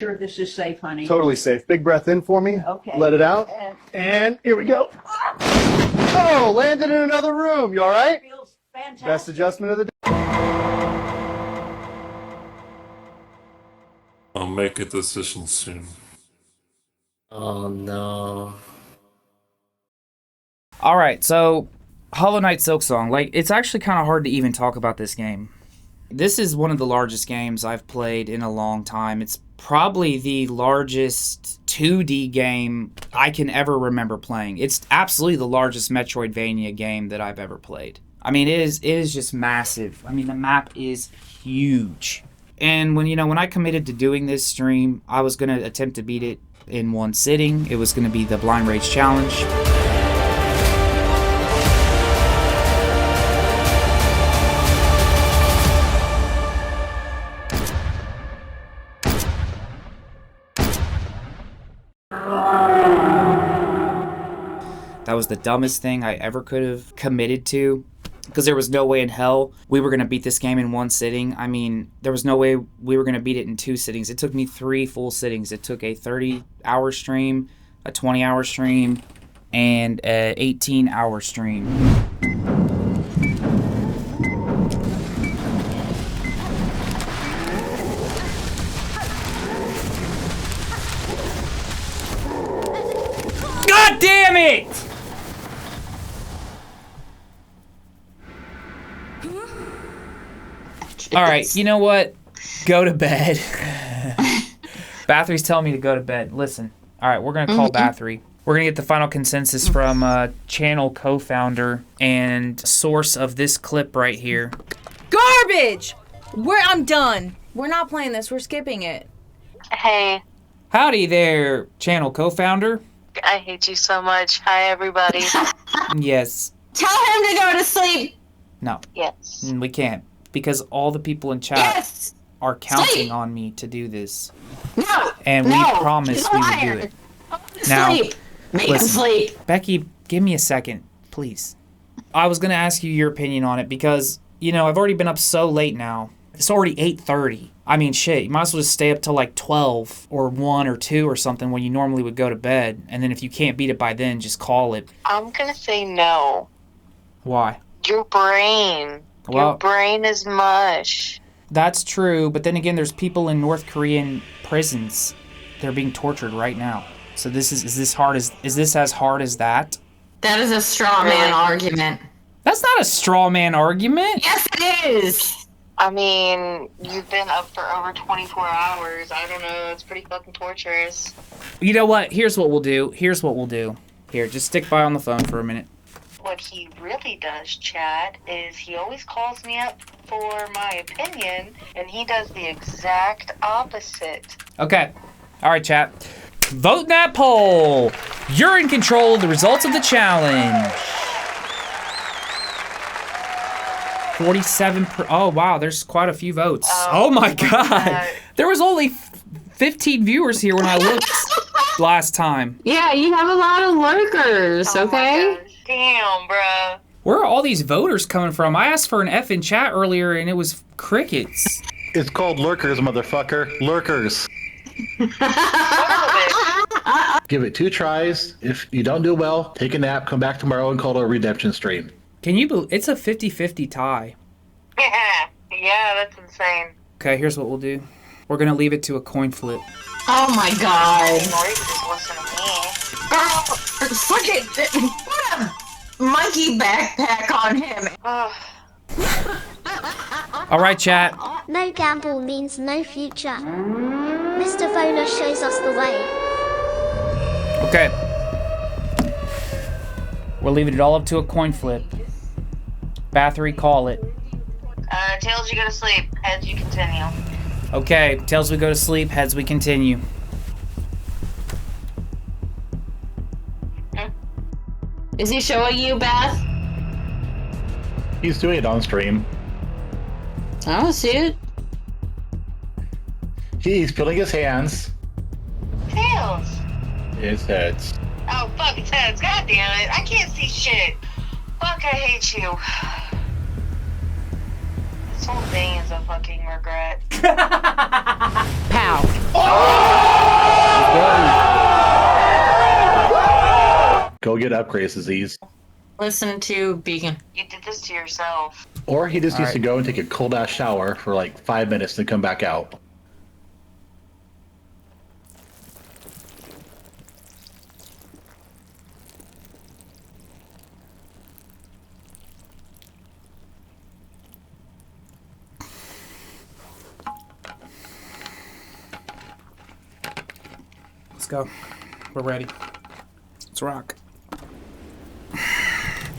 Sure this is safe, honey. Totally safe. Big breath in for me. Okay. Let it out. And here we go. Oh, landed in another room. You all right? Feels fantastic. Best adjustment of the day. I'll make a decision soon. Oh no. Alright, so Hollow Knight Silksong. Like, it's actually kind of hard to even talk about this game. This is one of the largest games I've played in a long time. It's probably the largest 2D game I can ever remember playing. It's absolutely the largest Metroidvania game that I've ever played. I mean, it is just massive. I mean, the map is huge. And when I committed to doing this stream, I was going to attempt to beat it in one sitting. It was going to be the Blind Rage Challenge. That was the dumbest thing I ever could have committed to, because there was no way in hell we were going to beat this game in one sitting. I mean, there was no way we were going to beat it in 2 sittings. It took me 3 full sittings. It took a 30-hour stream, a 20-hour stream, and an 18-hour stream. God damn it! All right, you know what? Go to bed. Bathory's telling me to go to bed. Listen, all right, we're going to call Bathory. We're going to get the final consensus from channel co-founder and source of this clip right here. Garbage! I'm done. We're not playing this. We're skipping it. Hey, Howdy there, channel co-founder. I hate you so much. Hi, everybody. Yes. Tell him to go to sleep. No, Yes. we can't. Because all the people in chat Yes. are counting Sleep. on me to do this. No. And we no. promised He's a we would do liar. it. Now, Sleep. Make him listen. sleep. Becky, give me a second, please. I was going to ask you your opinion on it because, I've already been up so late now. It's already 8:30. I mean, shit, you might as well just stay up till like 12 or 1 or 2 or something when you normally would go to bed. And then if you can't beat it by then, just call it. I'm gonna say no. Why? Your brain. Well, Your brain is mush. that's true, but then again, there's people in North Korean prisons. They're being tortured right now. So is this as hard as that? That is a straw man argument. That's not a straw man argument. Yes, it is. I mean, you've been up for over 24 hours. I don't know. It's pretty fucking torturous. You know what? Here's what we'll do. Here, just stick by on the phone for a minute. What he really does, Chad, is he always calls me up for my opinion, and he does the exact opposite. Okay. All right, chat. Vote in that poll. You're in control of the results of the challenge. 47 oh, wow, there's quite a few votes. Oh my God. There was only 15 viewers here when I looked last time. Yeah, you have a lot of lurkers, Oh okay? my gosh. Damn, bruh. Where are all these voters coming from? I asked for an F in chat earlier and it was crickets. It's called lurkers, motherfucker. Lurkers. Give it 2 tries. If you don't do well, take a nap, come back tomorrow, and call it a redemption stream. Can you believe it's a 50-50 tie? Yeah, that's insane. Okay, here's what we'll do. We're gonna leave it to a coin flip. Oh my god. Or you can just listen to me. Girl, fucking put a monkey backpack on him. All right, chat. No gamble means no future. Mr. Vola shows us the way. Okay. We're leaving it all up to a coin flip. Bathory, call it. Tails, you go to sleep. Heads, you continue. Okay, tails we go to sleep, heads we continue. Is he showing you, Beth? He's doing it on stream. I don't see it. He's peeling his hands. Tails! His heads. Oh, fuck, it's heads. God damn it. I can't see shit. Fuck, I hate you. It's whole thing is a fucking regret. Pow. Go get upgrades, Disease. Listen to Beacon. You did this to yourself. Or he just needs to Alright. go and take a cold ass shower for like 5 minutes and come back out. Let's go. We're ready. Let's rock.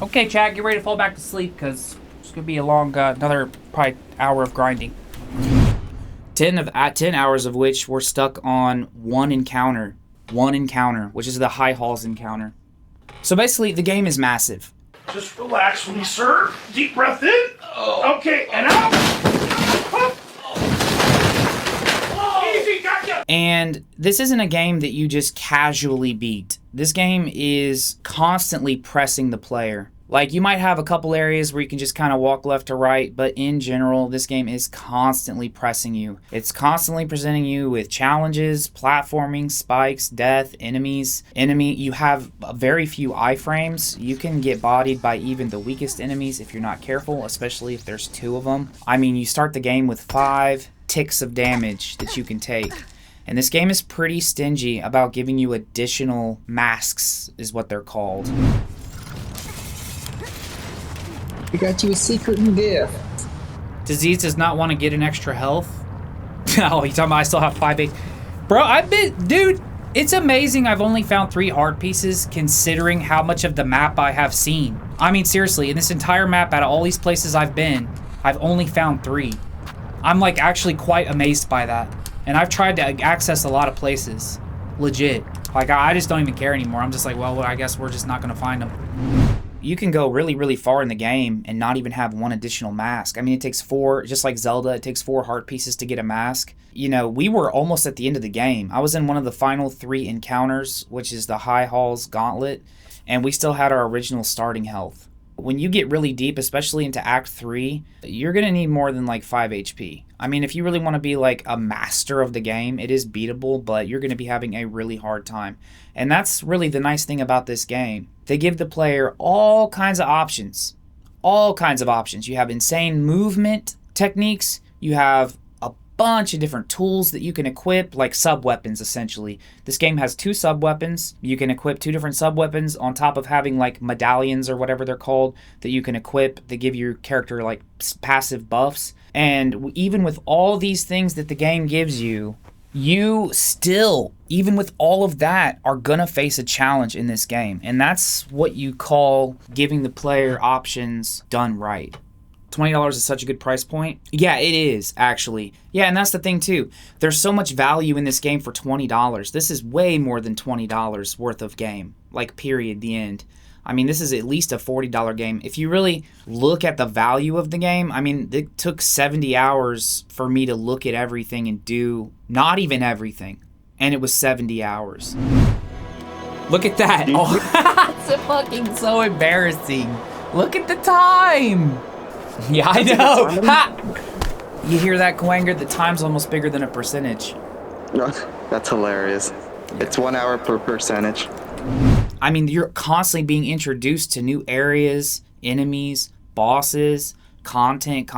Okay, chat, get ready to fall back to sleep because it's gonna be a long, another probably hour of grinding. 10 hours of which we're stuck on one encounter, which is the High Halls encounter. So basically, the game is massive. Just relax with me, sir. Deep breath in. Okay, and out. Easy, gotcha. And this isn't a game that you just casually beat. This game is constantly pressing the player. Like, you might have a couple areas where you can just kind of walk left to right, but in general, this game is constantly pressing you. It's constantly presenting you with challenges, platforming, spikes, death, enemies. You have very few iframes. You can get bodied by even the weakest enemies if you're not careful, especially if there's 2 of them. I mean, you start the game with 5 ticks of damage that you can take. And this game is pretty stingy about giving you additional masks, is what they're called. We got you a secret gift. Disease does not want to get an extra health. Oh, you talking about I still have 5 8. Bro, dude, it's amazing I've only found 3 heart pieces considering how much of the map I have seen. I mean, seriously, in this entire map, out of all these places I've been, I've only found 3. I'm like actually quite amazed by that. And I've tried to access a lot of places. Legit. Like, I just don't even care anymore. I'm just like, well, I guess we're just not going to find them. You can go really, really far in the game and not even have 1 additional mask. I mean, it takes 4, just like Zelda, it takes 4 heart pieces to get a mask. You know, we were almost at the end of the game. I was in one of the final 3 encounters, which is the High Halls Gauntlet, and we still had our original starting health. When you get really deep, especially into Act 3, you're going to need more than like 5 HP. I mean, if you really want to be like a master of the game, it is beatable, but you're going to be having a really hard time. And that's really the nice thing about this game. They give the player all kinds of options. All kinds of options. You have insane movement techniques. You have a bunch of different tools that you can equip, like sub-weapons, essentially. This game has 2 sub-weapons. You can equip 2 different sub-weapons on top of having, like, medallions or whatever they're called that you can equip that give your character, like, passive buffs. And even with all these things that the game gives you, you still, even with all of that, are gonna face a challenge in this game. And that's what you call giving the player options done right. $20 is such a good price point. Yeah, it is, actually. Yeah, and that's the thing, too. There's so much value in this game for $20. This is way more than $20 worth of game. Like, period, the end. I mean, this is at least a $40 game. If you really look at the value of the game, I mean, it took 70 hours for me to look at everything and do not even everything. And it was 70 hours. Look at that. Oh, it's fucking so embarrassing. Look at the time. Yeah, I know. Ha! You hear that, Kwanger? The time's almost bigger than a percentage. That's hilarious. It's 1 hour per percentage. I mean, you're constantly being introduced to new areas, enemies, bosses, content.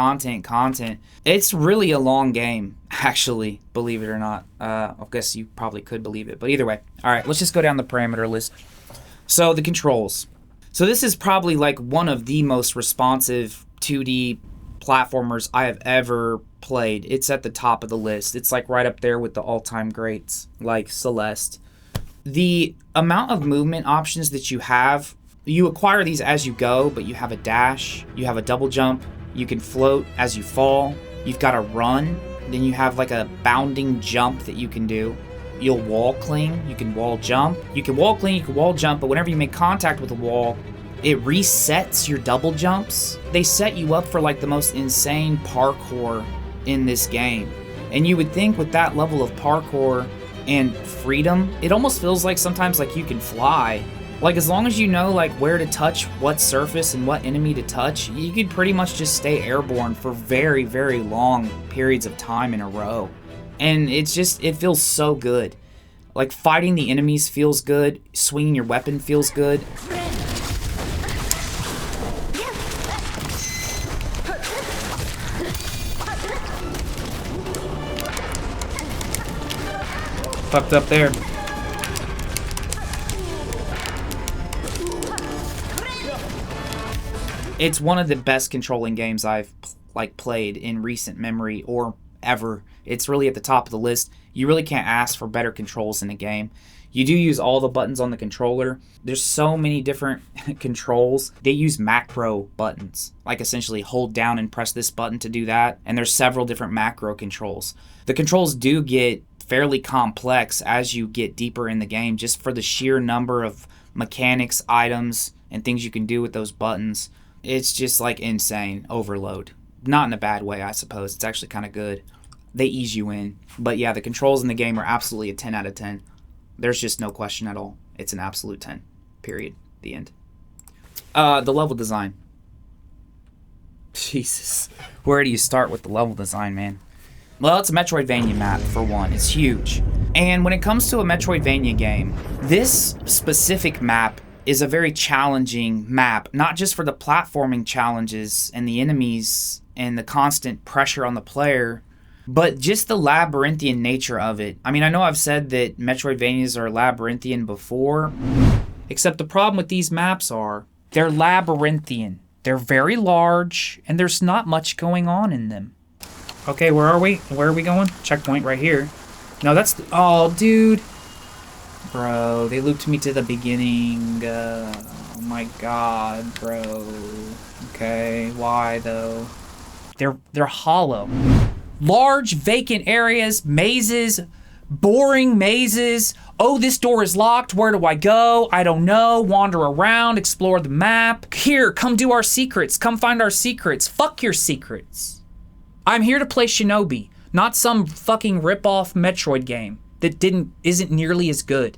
It's really a long game, actually, believe it or not. I guess you probably could believe it, but either way. All right, let's just go down the parameter list. So the controls. So this is probably like one of the most responsive 2D platformers I have ever played. It's at the top of the list. It's like right up there with the all-time greats, like Celeste. The amount of movement options that you have, you acquire these as you go, but you have a dash, you have a double jump, you can float as you fall, you've got a run, then you have like a bounding jump that you can do. You'll wall cling, you can wall jump, you can wall cling, you can wall jump, but whenever you make contact with a wall, it resets your double jumps. They set you up for like the most insane parkour in this game. And you would think with that level of parkour and freedom, it almost feels like sometimes like you can fly. Like, as long as you know, like, where to touch what surface and what enemy to touch, you could pretty much just stay airborne for very, very long periods of time in a row. And it's just, it feels so good. Like, fighting the enemies feels good, swinging your weapon feels good. Fucked up there. It's one of the best controlling games I've played in recent memory or ever. It's really at the top of the list. You really can't ask for better controls in a game. You do use all the buttons on the controller. There's so many different controls. They use macro buttons, like essentially hold down and press this button to do that. And there's several different macro controls. The controls do get fairly complex as you get deeper in the game, just for the sheer number of mechanics, items, and things you can do with those buttons. It's just like insane overload. Not in a bad way, I suppose. It's actually kind of good. They ease you in. But yeah, the controls in the game are absolutely a 10 out of 10. There's just no question at all. It's an absolute 10. Period. The end. The level design. Jesus. Where do you start with the level design, man? Well, it's a Metroidvania map, for one. It's huge. And when it comes to a Metroidvania game, this specific map is a very challenging map, not just for the platforming challenges and the enemies and the constant pressure on the player, but just the labyrinthian nature of it. I mean, I know I've said that Metroidvanias are labyrinthian before, except the problem with these maps are they're labyrinthian. They're very large, and there's not much going on in them. Okay, where are we? Where are we going? Checkpoint right here. No, that's... Oh, dude. Bro, they looped me to the beginning. Oh my god, bro. Okay, why though? They're hollow. Large vacant areas, mazes, boring mazes. Oh, this door is locked. Where do I go? I don't know. Wander around, explore the map. Here, come do our secrets. Come find our secrets. Fuck your secrets. I'm here to play Shinobi, not some fucking rip-off Metroid game that isn't nearly as good.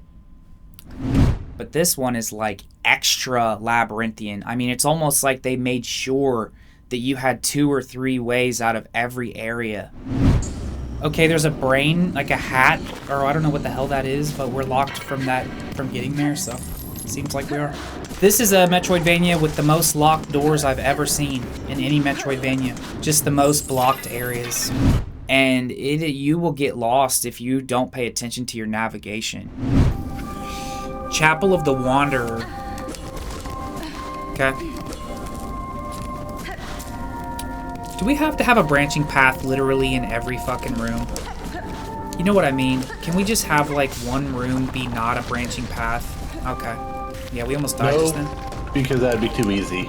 But this one is like extra labyrinthian. I mean, it's almost like they made sure that you had 2 or 3 ways out of every area. Okay, there's a brain, like a hat, or I don't know what the hell that is, but we're locked from getting there, so seems like we are. This is a Metroidvania with the most locked doors I've ever seen in any Metroidvania. Just the most blocked areas. And you will get lost if you don't pay attention to your navigation. Chapel of the Wanderer. Okay. Do we have to have a branching path literally in every fucking room? You know what I mean? Can we just have like one room be not a branching path? Okay. Yeah, we almost died just then. Because that'd be too easy.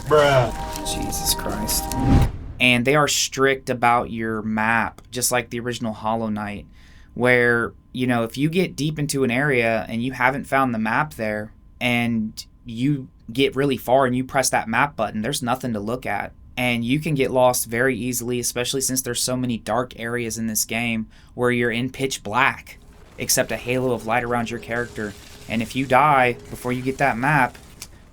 Bruh. Jesus Christ. And they are strict about your map, just like the original Hollow Knight, where, you know, if you get deep into an area and you haven't found the map there, and you get really far and you press that map button, there's nothing to look at. And you can get lost very easily, especially since there's so many dark areas in this game where you're in pitch black, except a halo of light around your character. And if you die before you get that map,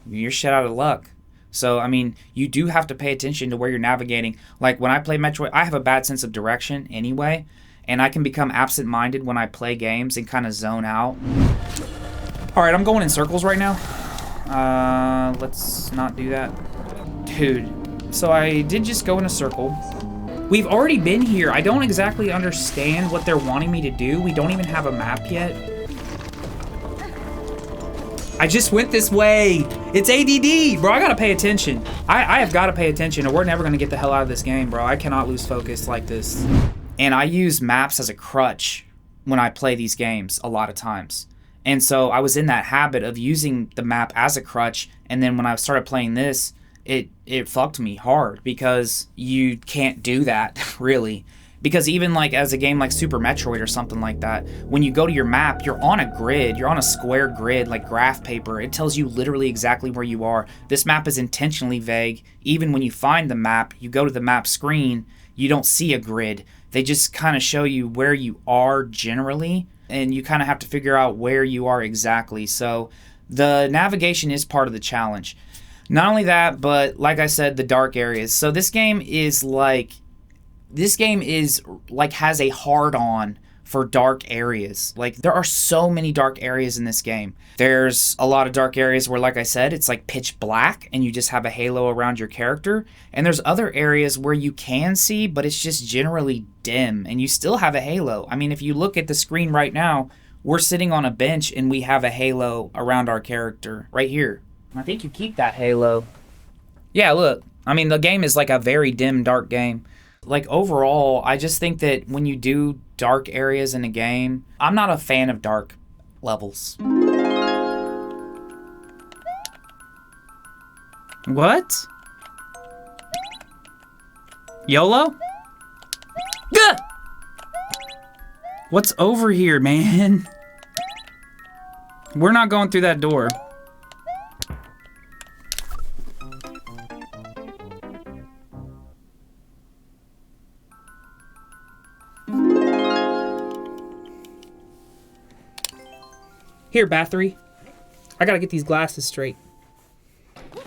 you're shit out of luck. So, I mean, you do have to pay attention to where you're navigating. Like, when I play Metroid, I have a bad sense of direction anyway, and I can become absent-minded when I play games and kind of zone out. Alright, I'm going in circles right now. Let's not do that. Dude, so I did just go in a circle. We've already been here. I don't exactly understand what they're wanting me to do. We don't even have a map yet. I just went this way. It's ADD, bro. I gotta pay attention. I have gotta pay attention, or we're never gonna get the hell out of this game, bro. I cannot lose focus like this. And I use maps as a crutch when I play these games a lot of times. And so I was in that habit of using the map as a crutch, and then when I started playing this, it fucked me hard, because you can't do that, really. Because even like as a game like Super Metroid or something like that, when you go to your map, you're on a grid, you're on a square grid like graph paper. It tells you literally exactly where you are. This map is intentionally vague. Even when you find the map, you go to the map screen, you don't see a grid. They just kind of show you where you are generally, and you kind of have to figure out where you are exactly. So the navigation is part of the challenge. Not only that, but like I said, the dark areas. So this game is like has a hard-on for dark areas. Like, there are so many dark areas in this game. There's a lot of dark areas where, like I said, it's like pitch black and you just have a halo around your character. And there's other areas where you can see, but it's just generally dim and you still have a halo. I mean, if you look at the screen right now, we're sitting on a bench and we have a halo around our character right here. I think you keep that halo. Yeah, look. I mean, the game is like a very dim, dark game. Like, overall, I just think that when you do dark areas in a game, I'm not a fan of dark levels. What? YOLO? Gah! What's over here, man? We're not going through that door. Here, Bathory. I gotta get these glasses straight.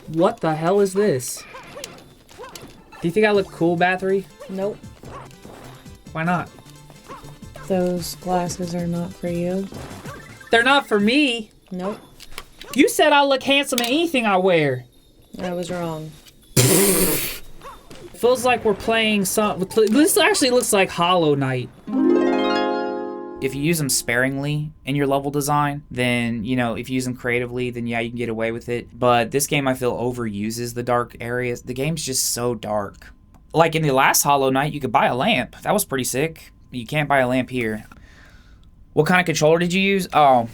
What the hell is this? Do you think I look cool, Bathory? Nope. Why not? Those glasses are not for you. They're not for me. Nope. You said I look handsome in anything I wear. I was wrong. Feels like we're playing some... This actually looks like Hollow Knight. If you use them sparingly in your level design, then, you know, if you use them creatively, then yeah, you can get away with it. But this game, I feel, overuses the dark areas. The game's just so dark. Like in the last Hollow Knight, you could buy a lamp. That was pretty sick. You can't buy a lamp here. What kind of controller did you use? Oh,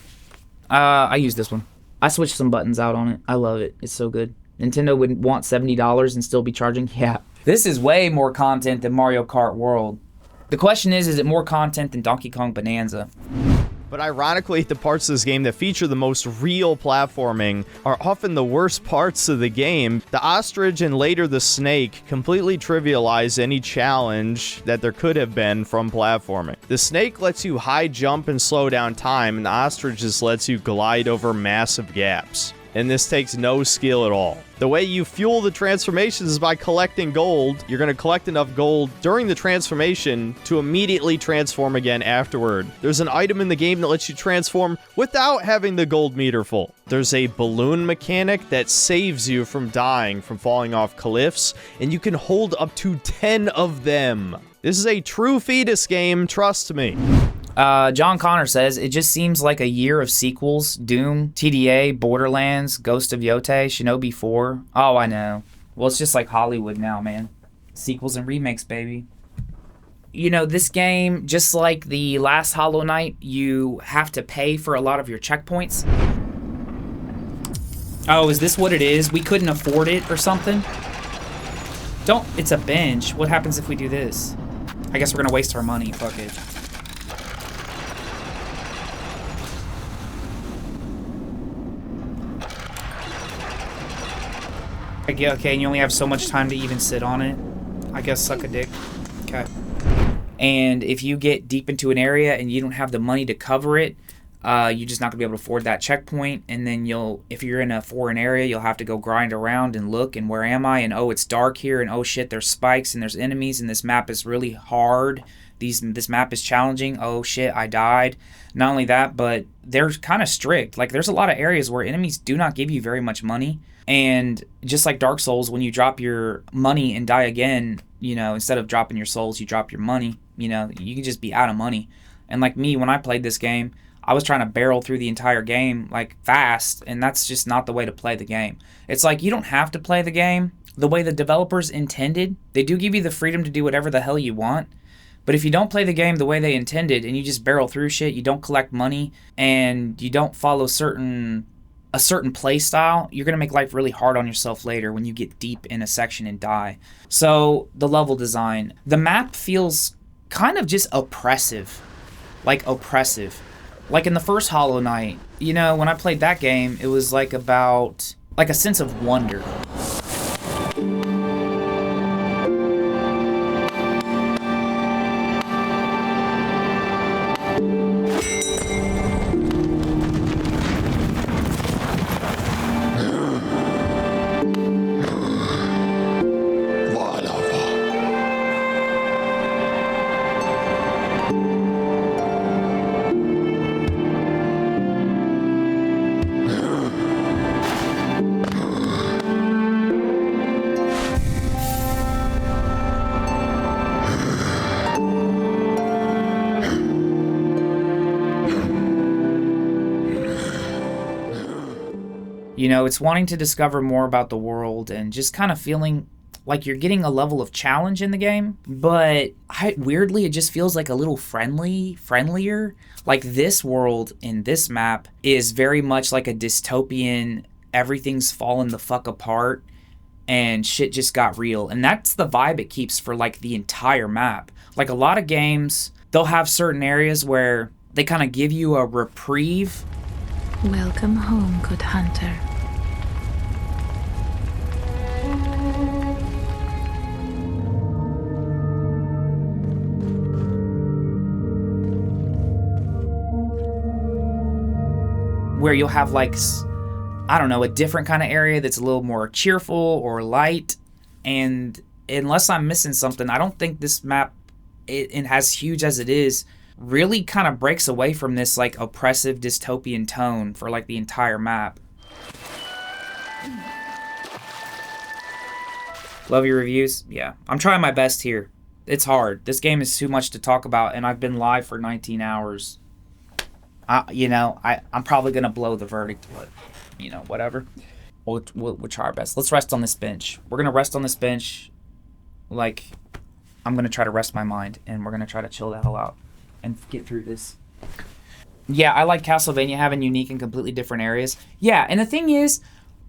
I used this one. I switched some buttons out on it. I love it. It's so good. Nintendo would want $70 and still be charging? Yeah. This is way more content than Mario Kart World. The question is it more content than Donkey Kong Bonanza? But ironically, the parts of this game that feature the most real platforming are often the worst parts of the game. The ostrich and later the snake completely trivialize any challenge that there could have been from platforming. The snake lets you high jump and slow down time, and the ostrich just lets you glide over massive gaps. And this takes no skill at all. The way you fuel the transformations is by collecting gold. You're going to collect enough gold during the transformation to immediately transform again afterward. There's an item in the game that lets you transform without having the gold meter full. There's a balloon mechanic that saves you from dying from falling off cliffs, and you can hold up to 10 of them. This is a true fetus game, trust me. John Connor says, it just seems like a year of sequels. Doom, TDA, Borderlands, Ghost of Yotei, Shinobi 4. Oh, I know. Well, it's just like Hollywood now, man. Sequels and remakes, baby. You know, this game, just like the last Hollow Knight, you have to pay for a lot of your checkpoints. Oh, is this what it is? We couldn't afford it or something? It's a bench. What happens if we do this? I guess we're gonna waste our money. Fuck it. Okay, and you only have so much time to even sit on it. I guess suck a dick. Okay. And if you get deep into an area and you don't have the money to cover it, you're just not gonna be able to afford that checkpoint. And then if you're in a foreign area, you'll have to go grind around and look and where am I? And oh, it's dark here. And oh shit, there's spikes and there's enemies and this map is really hard. This map is challenging. Oh shit, I died. Not only that, but they're kind of strict. Like, there's a lot of areas where enemies do not give you very much money. And just like Dark Souls, when you drop your money and die again, you know, instead of dropping your souls, you drop your money. You know, you can just be out of money. And like me, when I played this game, I was trying to barrel through the entire game, like, fast, and that's just not the way to play the game. It's like, you don't have to play the game the way the developers intended. They do give you the freedom to do whatever the hell you want. But if you don't play the game the way they intended and you just barrel through shit, you don't collect money, and you don't follow a certain play style, you're going to make life really hard on yourself later when you get deep in a section and die. So, the level design. The map feels kind of just oppressive. Like, oppressive. Like in the first Hollow Knight, you know, when I played that game, it was like about, like, a sense of wonder. You know, it's wanting to discover more about the world and just kind of feeling like you're getting a level of challenge in the game, but weirdly it just feels like a little friendlier. Like this world in this map is very much like a dystopian, everything's fallen the fuck apart and shit just got real. And that's the vibe it keeps for like the entire map. Like a lot of games, they'll have certain areas where they kind of give you a reprieve. Welcome home, good hunter. Where you'll have like, I don't know, a different kind of area that's a little more cheerful or light. And unless I'm missing something, I don't think this map, it as huge as it is, really kind of breaks away from this like oppressive dystopian tone for like the entire map. Love your reviews? Yeah, I'm trying my best here. It's hard. This game is too much to talk about, and I've been live for 19 hours. I'm probably going to blow the verdict, but, whatever. We'll try our best. Let's rest on this bench. We're going to rest on this bench. Like, I'm going to try to rest my mind, and we're going to try to chill the hell out and get through this. Yeah, I like Castlevania having unique and completely different areas. Yeah, and the thing is,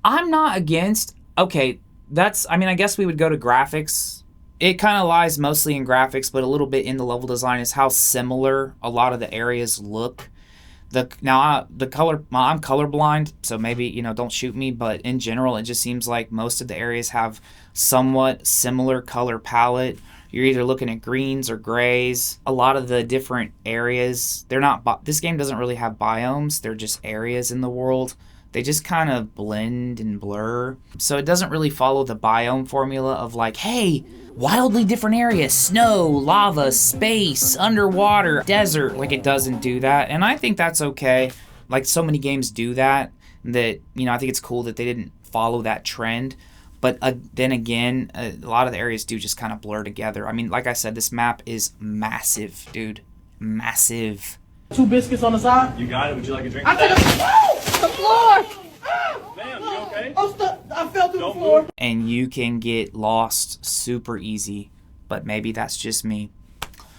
I'm not against... Okay, I guess we would go to graphics. It kind of lies mostly in graphics, but a little bit in the level design is how similar a lot of the areas look. I'm colorblind, so maybe, don't shoot me, but in general, it just seems like most of the areas have somewhat similar color palette. You're either looking at greens or grays. A lot of the different areas, this game doesn't really have biomes, they're just areas in the world. They just kind of blend and blur. So it doesn't really follow the biome formula of like, hey, wildly different areas, snow, lava, space, underwater, desert. Like, it doesn't do that. And I think that's okay. Like, so many games do that, I think it's cool that they didn't follow that trend. But then again, a lot of the areas do just kind of blur together. I mean, like I said, this map is massive, dude. Massive. 2 biscuits on the side. You got it. Would you like a drink? I take the floor. Ma'am, you okay? I fell through the floor. And you can get lost super easy, but maybe that's just me.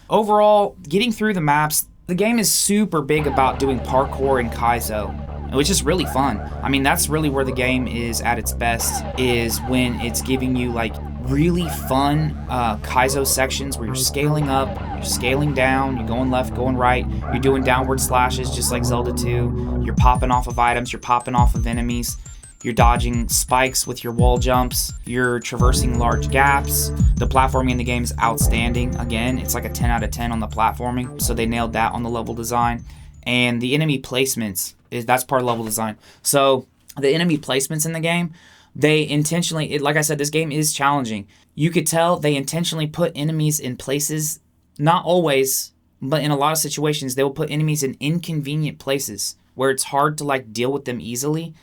Overall, getting through the maps, the game is super big about doing parkour and kaizo, which is really fun. I mean, that's really where the game is at its best, is when it's giving you like really fun kaizo sections where you're scaling up, you're scaling down, you're going left, going right, you're doing downward slashes just like Zelda 2, you're popping off of items, you're popping off of enemies, you're dodging spikes with your wall jumps, you're traversing large gaps. The platforming in the game is outstanding. Again, it's like a 10 out of 10 on the platforming, so they nailed that on the level design. And the enemy placements, that's part of level design. So the enemy placements in the game, they intentionally, like I said, this game is challenging. You could tell they intentionally put enemies in places, not always, but in a lot of situations, they will put enemies in inconvenient places where it's hard to like deal with them easily.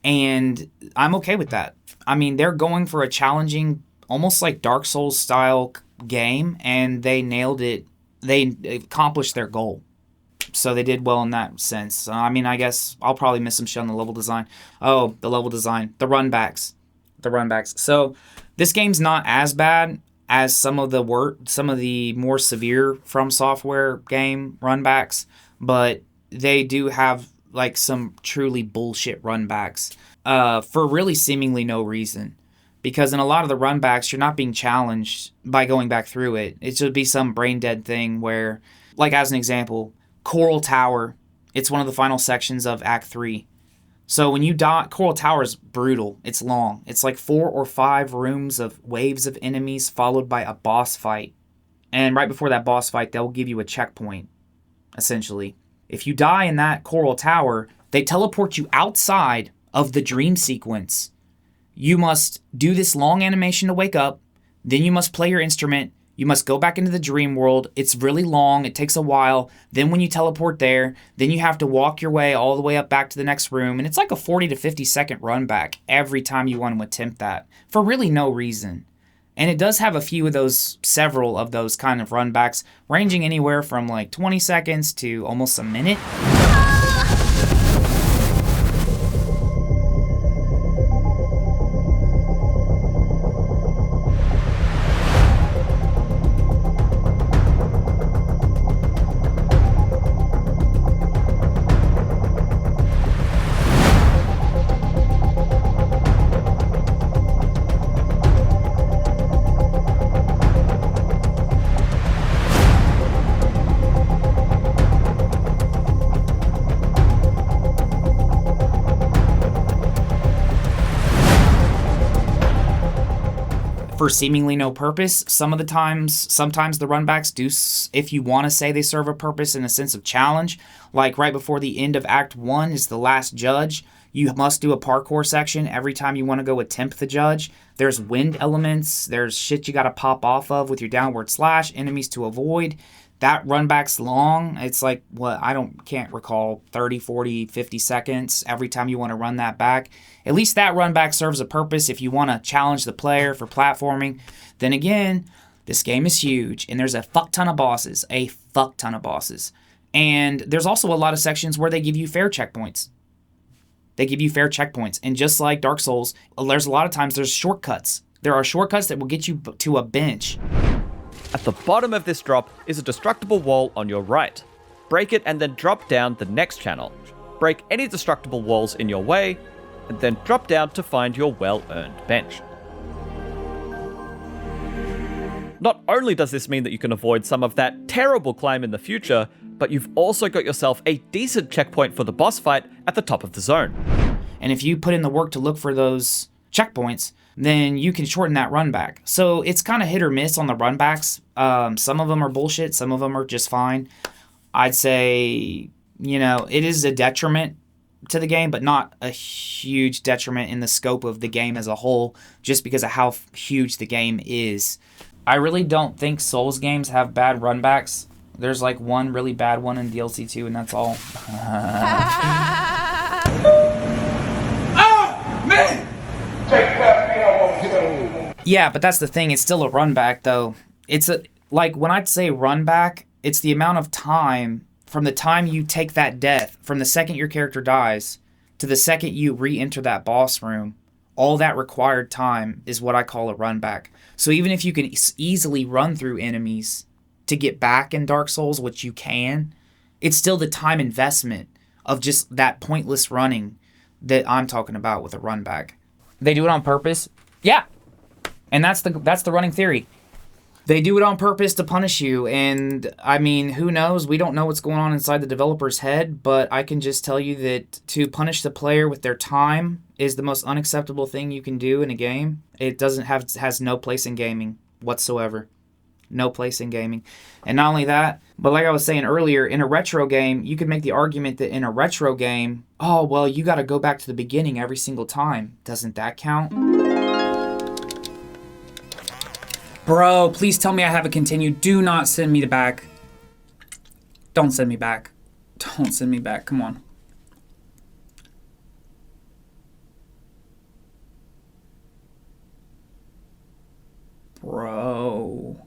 And I'm okay with that. I mean, they're going for a challenging, almost like Dark Souls style game, and they nailed it. They accomplished their goal. So they did well in that sense. I mean, I guess I'll probably miss some shit on the level design. Oh, the level design. The runbacks. So this game's not as bad as some of the more severe From Software game runbacks, but they do have like some truly bullshit runbacks for really seemingly no reason. Because in a lot of the runbacks, you're not being challenged by going back through it. It should be some brain dead thing where, like as an example, Coral Tower, it's one of the final sections of Act 3. So when you die, Coral Tower is brutal. It's long. It's like 4 or 5 rooms of waves of enemies followed by a boss fight. And right before that boss fight, they'll give you a checkpoint, essentially. If you die in that Coral Tower, they teleport you outside of the dream sequence. You must do this long animation to wake up. Then you must play your instrument. You must go back into the dream world. It's really long. It takes a while. Then when you teleport there, then you have to walk your way all the way up back to the next room. And it's like a 40 to 50 second run back every time you want to attempt that for really no reason. And it does have several of those kind of run backs, ranging anywhere from like 20 seconds to almost a minute. for seemingly no purpose. Sometimes the runbacks do, if you want to say they serve a purpose in a sense of challenge. Like right before the end of Act 1 is the last judge. You must do a parkour section every time you want to go attempt the judge. There's wind elements. There's shit you got to pop off of with your downward slash, enemies to avoid. That run back's long. It's like, can't recall, 30, 40, 50 seconds every time you want to run that back. At least that run back serves a purpose if you want to challenge the player for platforming. Then again, this game is huge, and there's a fuck ton of bosses. And there's also a lot of sections where they give you fair checkpoints. And just like Dark Souls, there's a lot of times there's shortcuts. There are shortcuts that will get you to a bench. At the bottom of this drop is a destructible wall on your right. Break it and then drop down the next channel. Break any destructible walls in your way, and then drop down to find your well-earned bench. Not only does this mean that you can avoid some of that terrible climb in the future, but you've also got yourself a decent checkpoint for the boss fight at the top of the zone. And if you put in the work to look for those checkpoints, then you can shorten that run back. So it's kind of hit or miss on the run backs. Some of them are bullshit, some of them are just fine. I'd say, it is a detriment to the game, but not a huge detriment in the scope of the game as a whole, just because of how huge the game is. I really don't think Souls games have bad run backs. There's like one really bad one in DLC 2, and that's all. Yeah, but that's the thing. It's still a run back, though. When I say run back, it's the amount of time from the time you take that death, from the second your character dies, to the second you re-enter that boss room. All that required time is what I call a run back. So even if you can easily run through enemies to get back in Dark Souls, which you can, it's still the time investment of just that pointless running that I'm talking about with a run back. They do it on purpose? Yeah. And that's the running theory. They do it on purpose to punish you, and I mean, who knows? We don't know what's going on inside the developer's head, but I can just tell you that to punish the player with their time is the most unacceptable thing you can do in a game. It has no place in gaming whatsoever. No place in gaming. And not only that, but like I was saying earlier, in a retro game, you could make the argument that in a retro game, oh, well, you got to go back to the beginning every single time. Doesn't that count? Bro, please tell me I haven't continued. Do not send me back. Don't send me back. Don't send me back. Come on. Bro.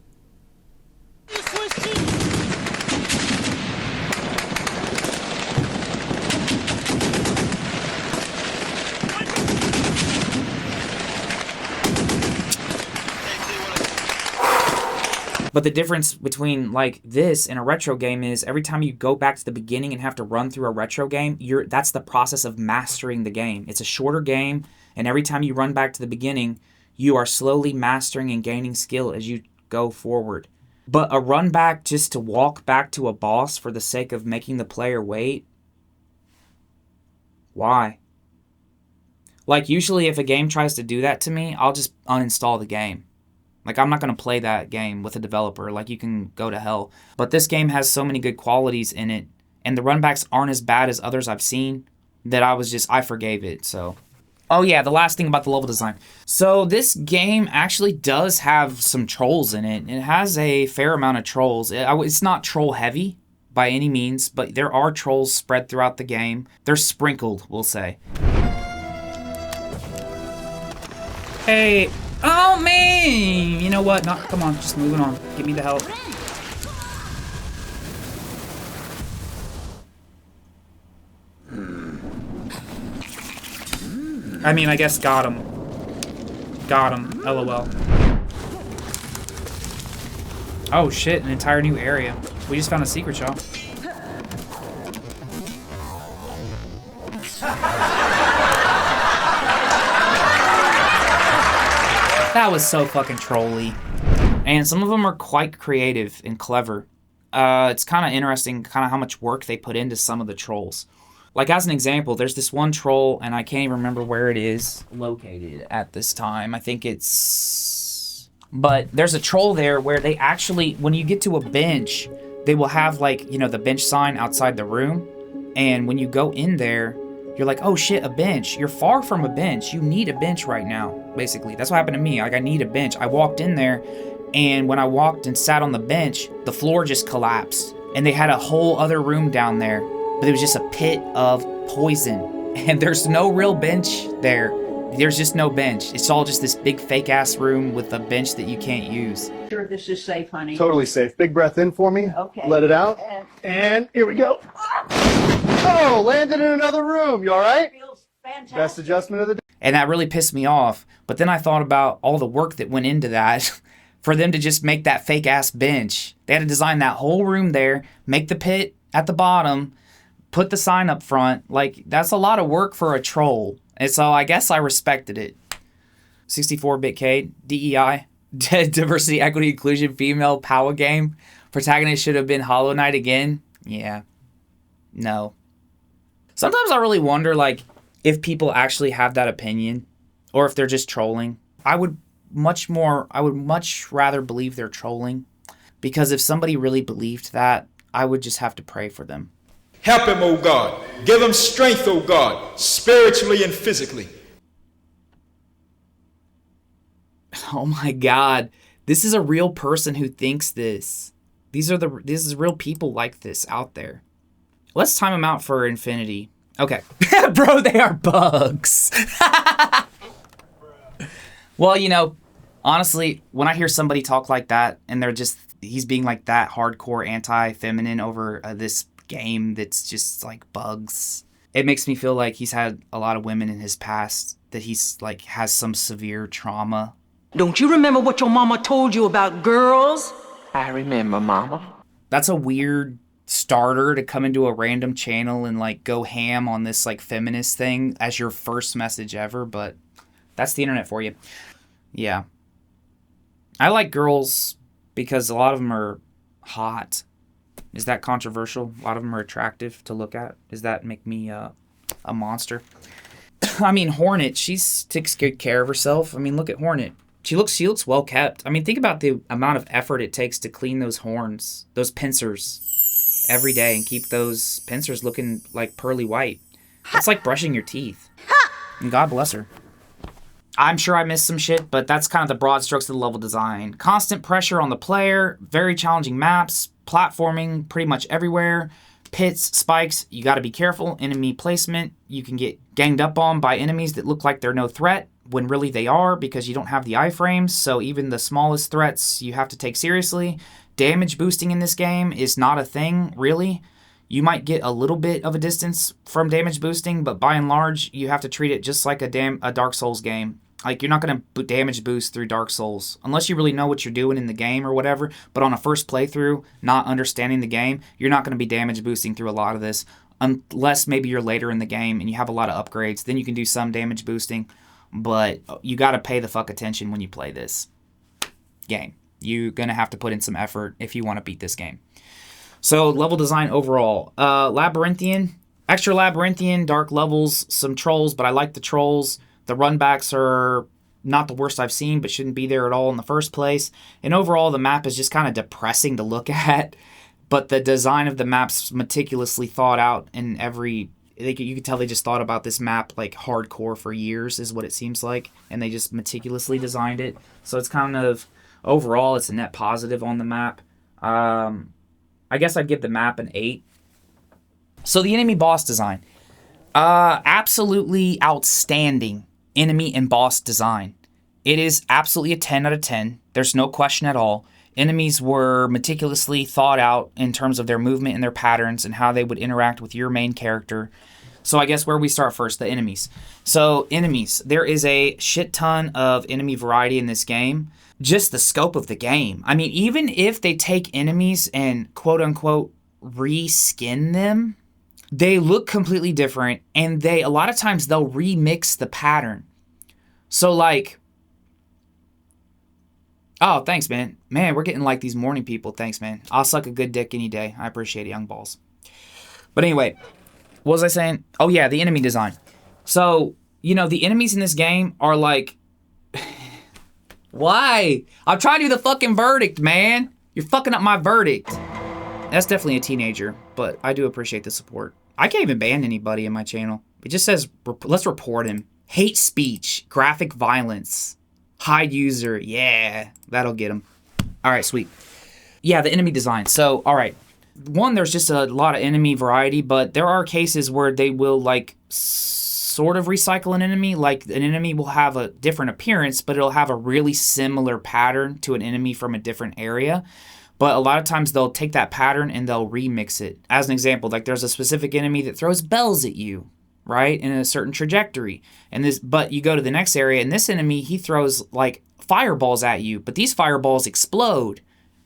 But the difference between like this and a retro game is every time you go back to the beginning and have to run through a retro game, that's the process of mastering the game. It's a shorter game, and every time you run back to the beginning, you are slowly mastering and gaining skill as you go forward. But a run back just to walk back to a boss for the sake of making the player wait? Why? Like usually if a game tries to do that to me, I'll just uninstall the game. Like, I'm not going to play that game with a developer. Like, you can go to hell. But this game has so many good qualities in it, and the runbacks aren't as bad as others I've seen, that I forgave it, so. Oh yeah, the last thing about the level design. So this game actually does have some trolls in it. It has a fair amount of trolls. It's not troll heavy by any means, but there are trolls spread throughout the game. They're sprinkled, we'll say. Hey... Oh, man! You know what? Come on, just moving on. Give me the help. I mean, I guess got him. Got him. LOL. Oh, shit. An entire new area. We just found a secret shop. That was so fucking trolly. And some of them are quite creative and clever. It's kind of interesting kind of how much work they put into some of the trolls. Like, as an example, there's this one troll, and I can't even remember where it is located at this time. I think it's But there's a troll there where they actually, when you get to a bench, they will have like, you know, the bench sign outside the room. And when you go in there, you're like, oh shit, a bench. You're far from a bench. You need a bench right now, basically. That's what happened to me. Like, I need a bench. I walked in there, and when I walked and sat on the bench, the floor just collapsed. And they had a whole other room down there, but it was just a pit of poison. And there's no real bench there. There's just no bench. It's all just this big fake-ass room with a bench that you can't use. Sure this is safe, honey. Totally safe. Big breath in for me. Okay. Let it out. And here we go. Oh, landed in another room. You all right? Feels fantastic. Best adjustment of the day. And that really pissed me off. But then I thought about all the work that went into that for them to just make that fake-ass bench. They had to design that whole room there, make the pit at the bottom, put the sign up front. Like, that's a lot of work for a troll. And so I guess I respected it. 64-bit K, DEI, diversity, equity, inclusion, female, power game. Protagonist should have been Hollow Knight again. Yeah. No. Sometimes I really wonder, like, if people actually have that opinion or if they're just trolling. I would much rather believe they're trolling, because if somebody really believed that, I would just have to pray for them. Help him, O God. Give him strength, O God, spiritually and physically. Oh my God. This is a real person who thinks this. This is real people like this out there. Let's time them out for infinity. Okay. Bro, they are bugs. Well, you know, honestly, when I hear somebody talk like that and he's being like that hardcore anti-feminine over this game that's just like bugs, it makes me feel like he's had a lot of women in his past, that he's like has some severe trauma. Don't you remember what your mama told you about girls? I remember, Mama. That's a weird starter to come into a random channel and like go ham on this like feminist thing as your first message ever, but that's the internet for you. Yeah. I like girls because a lot of them are hot. Is that controversial? A lot of them are attractive to look at. Does that make me a monster? I mean, Hornet, she takes good care of herself. I mean, look at Hornet. She looks well kept. I mean, think about the amount of effort it takes to clean those horns, those pincers, every day and keep those pincers looking like pearly white. It's like brushing your teeth. And God bless her. I'm sure I missed some shit, but that's kind of the broad strokes of the level design. Constant pressure on the player, very challenging maps, platforming pretty much everywhere, pits, spikes, you gotta be careful, enemy placement, you can get ganged up on by enemies that look like they're no threat, when really they are, because you don't have the iframes, so even the smallest threats you have to take seriously. Damage boosting in this game is not a thing, really. You might get a little bit of a distance from damage boosting, but by and large, you have to treat it just like a Dark Souls game. Like, you're not going to damage boost through Dark Souls, unless you really know what you're doing in the game or whatever, but on a first playthrough, not understanding the game, you're not going to be damage boosting through a lot of this, unless maybe you're later in the game and you have a lot of upgrades, then you can do some damage boosting, but you got to pay the fuck attention when you play this game. You're going to have to put in some effort if you want to beat this game. So, level design overall. Labyrinthian, extra labyrinthian, dark levels, some trolls, but I like the trolls. The runbacks are not the worst I've seen, but shouldn't be there at all in the first place. And overall, the map is just kind of depressing to look at. But the design of the map's meticulously thought out in every... You can tell they just thought about this map like hardcore for years, is what it seems like. And they just meticulously designed it. So it's kind of... Overall, it's a net positive on the map. I guess I'd give the map an 8. So the enemy boss design. Absolutely outstanding enemy and boss design. It is absolutely a 10 out of 10. There's no question at all. Enemies were meticulously thought out in terms of their movement and their patterns and how they would interact with your main character. So I guess where we start first, the enemies. So enemies. There is a shit ton of enemy variety in this game. Just the scope of the game. I mean, even if they take enemies and quote-unquote reskin them, they look completely different, and a lot of times they'll remix the pattern. So like, oh, thanks, man. Man, we're getting like these morning people. Thanks, man. I'll suck a good dick any day. I appreciate it, young balls. But anyway, what was I saying? Oh yeah, the enemy design. So, you know, the enemies in this game are like, Why? I'm trying to do the fucking verdict, man. You're fucking up my verdict. That's definitely a teenager, but I do appreciate the support. I can't even ban anybody in my channel. It just says, let's report him. Hate speech, graphic violence, hide user. Yeah, that'll get him. All right, sweet. Yeah, the enemy design. So, all right. One, there's just a lot of enemy variety, but there are cases where they will like sort of recycle an enemy. Like an enemy will have a different appearance, but it'll have a really similar pattern to an enemy from a different area. But a lot of times they'll take that pattern and they'll remix it. As an example, like there's a specific enemy that throws bells at you, right? In a certain trajectory. But you go to the next area and this enemy, he throws like fireballs at you, but these fireballs explode.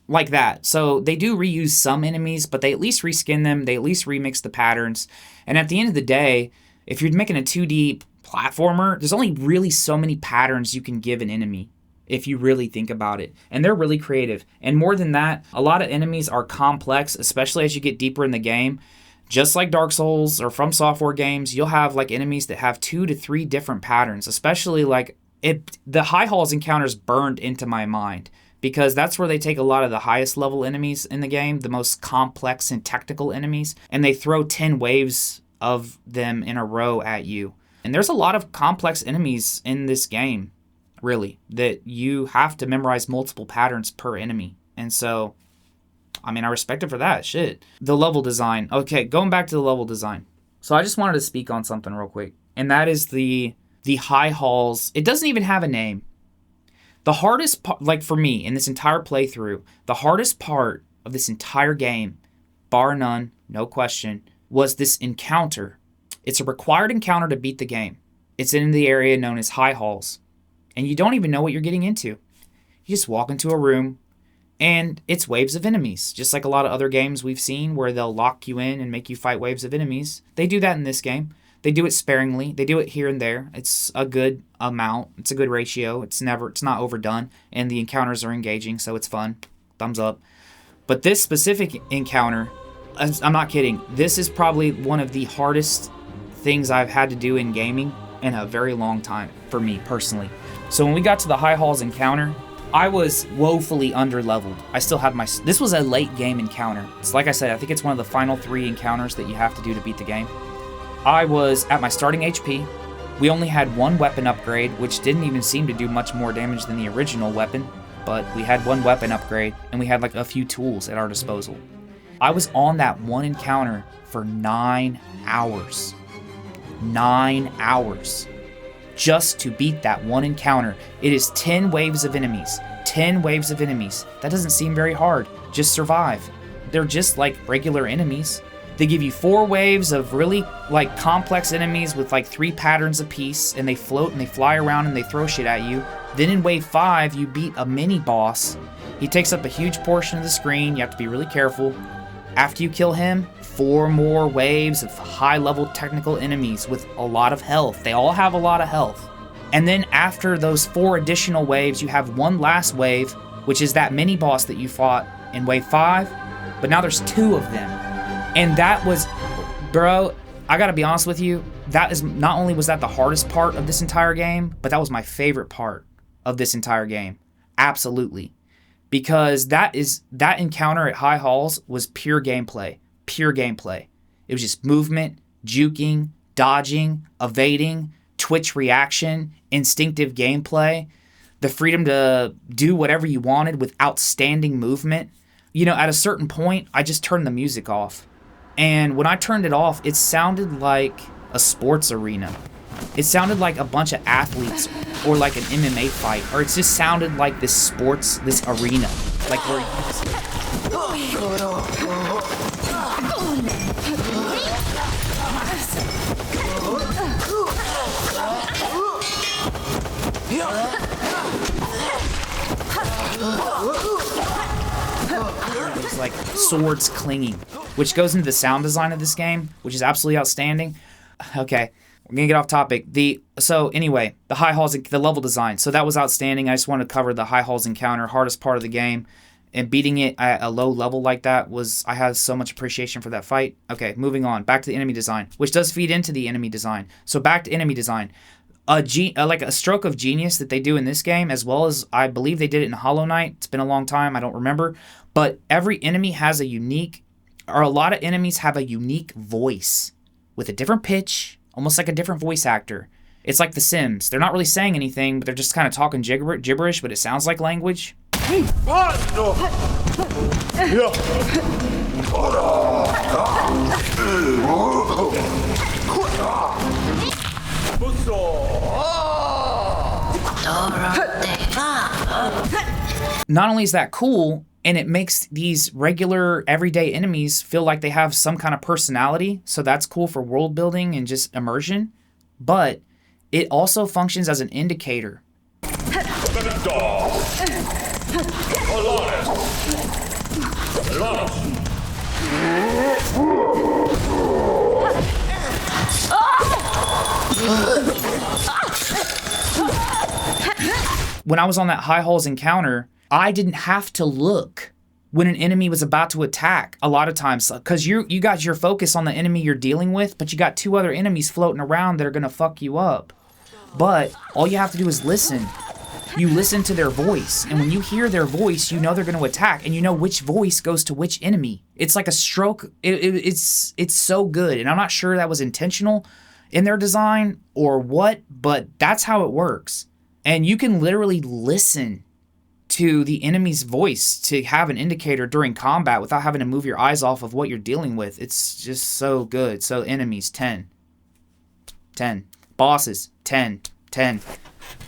Like that. So they do reuse some enemies, but they at least reskin them. They at least remix the patterns. And at the end of the day, if you're making a 2D platformer, there's only really so many patterns you can give an enemy if you really think about it. And they're really creative. And more than that, a lot of enemies are complex, especially as you get deeper in the game. Just like Dark Souls or From Software games, you'll have like enemies that have 2 to 3 different patterns, especially like the High Halls encounters burned into my mind. Because that's where they take a lot of the highest level enemies in the game, the most complex and technical enemies, and they throw 10 waves of them in a row at you. And there's a lot of complex enemies in this game, really, that you have to memorize multiple patterns per enemy. And so, I mean, I respect it for that, shit. The level design. Okay, going back to the level design. So I just wanted to speak on something real quick, and that is the High Halls. It doesn't even have a name. The hardest part, like for me, in this entire playthrough, the hardest part of this entire game, bar none, no question, was this encounter. It's a required encounter to beat the game. It's in the area known as High Halls. And you don't even know what you're getting into. You just walk into a room, and it's waves of enemies. Just like a lot of other games we've seen where they'll lock you in and make you fight waves of enemies. They do that in this game. They do it sparingly. They do it here and there. It's a good amount. It's a good ratio. It's not overdone. And the encounters are engaging, so it's fun. Thumbs up. But this specific encounter, I'm not kidding. This is probably one of the hardest things I've had to do in gaming in a very long time, for me personally. So when we got to the High Halls encounter, I was woefully underleveled. I still had this was a late game encounter. It's like I said, I think it's one of the final 3 encounters that you have to do to beat the game. I was at my starting HP. We only had 1 weapon upgrade, which didn't even seem to do much more damage than the original weapon, but we had 1 weapon upgrade, and we had like a few tools at our disposal. I was on that 1 encounter for 9 hours. 9 hours. Just to beat that 1 encounter. It is 10 waves of enemies. 10 waves of enemies. That doesn't seem very hard. Just survive. They're just like regular enemies. They give you 4 waves of really like complex enemies with like 3 patterns apiece, and they float and they fly around and they throw shit at you. Then in wave 5, you beat a mini boss. He takes up a huge portion of the screen. You have to be really careful. After you kill him, 4 more waves of high level technical enemies with a lot of health. They all have a lot of health. And then after those 4 additional waves, you have 1 last wave, which is that mini boss that you fought in wave 5, but now there's 2 of them. And that was, bro, I gotta be honest with you, that is, not only was that the hardest part of this entire game, but that was my favorite part of this entire game. Absolutely. Because that encounter at High Halls was pure gameplay. Pure gameplay. It was just movement, juking, dodging, evading, twitch reaction, instinctive gameplay, the freedom to do whatever you wanted with outstanding movement. You know, at a certain point, I just turned the music off. And when I turned it off, it sounded like a sports arena. It sounded like a bunch of athletes or like an MMA fight, or it just sounded like this arena. Like where it's like swords clinging, which goes into the sound design of this game, which is absolutely outstanding. Okay, we're gonna get off topic. So anyway, the High Halls, the level design. So that was outstanding. I just wanted to cover the High Halls encounter, hardest part of the game, and beating it at a low level like that was, I had so much appreciation for that fight. Okay, moving on, back to the enemy design, which does feed into the enemy design. So back to enemy design. like a stroke of genius that they do in this game, as well as I believe they did it in Hollow Knight. It's been a long time, I don't remember. But every enemy has a lot of enemies have a unique voice with a different pitch, almost like a different voice actor. It's like The Sims. They're not really saying anything, but they're just kind of talking gibberish, but it sounds like language. Not only is that cool, and it makes these regular everyday enemies feel like they have some kind of personality, so that's cool for world building and just immersion, but it also functions as an indicator. When I was on that High Halls encounter, I didn't have to look when an enemy was about to attack a lot of times, because you got your focus on the enemy you're dealing with, but you got 2 other enemies floating around that are gonna fuck you up. But all you have to do is listen. You listen to their voice, and when you hear their voice, you know they're gonna attack, and you know which voice goes to which enemy. It's like a stroke. It's so good, and I'm not sure that was intentional in their design or what, but that's how it works. And you can literally listen to the enemy's voice to have an indicator during combat without having to move your eyes off of what you're dealing with. It's just so good. So enemies, 10. 10. Bosses, 10. 10.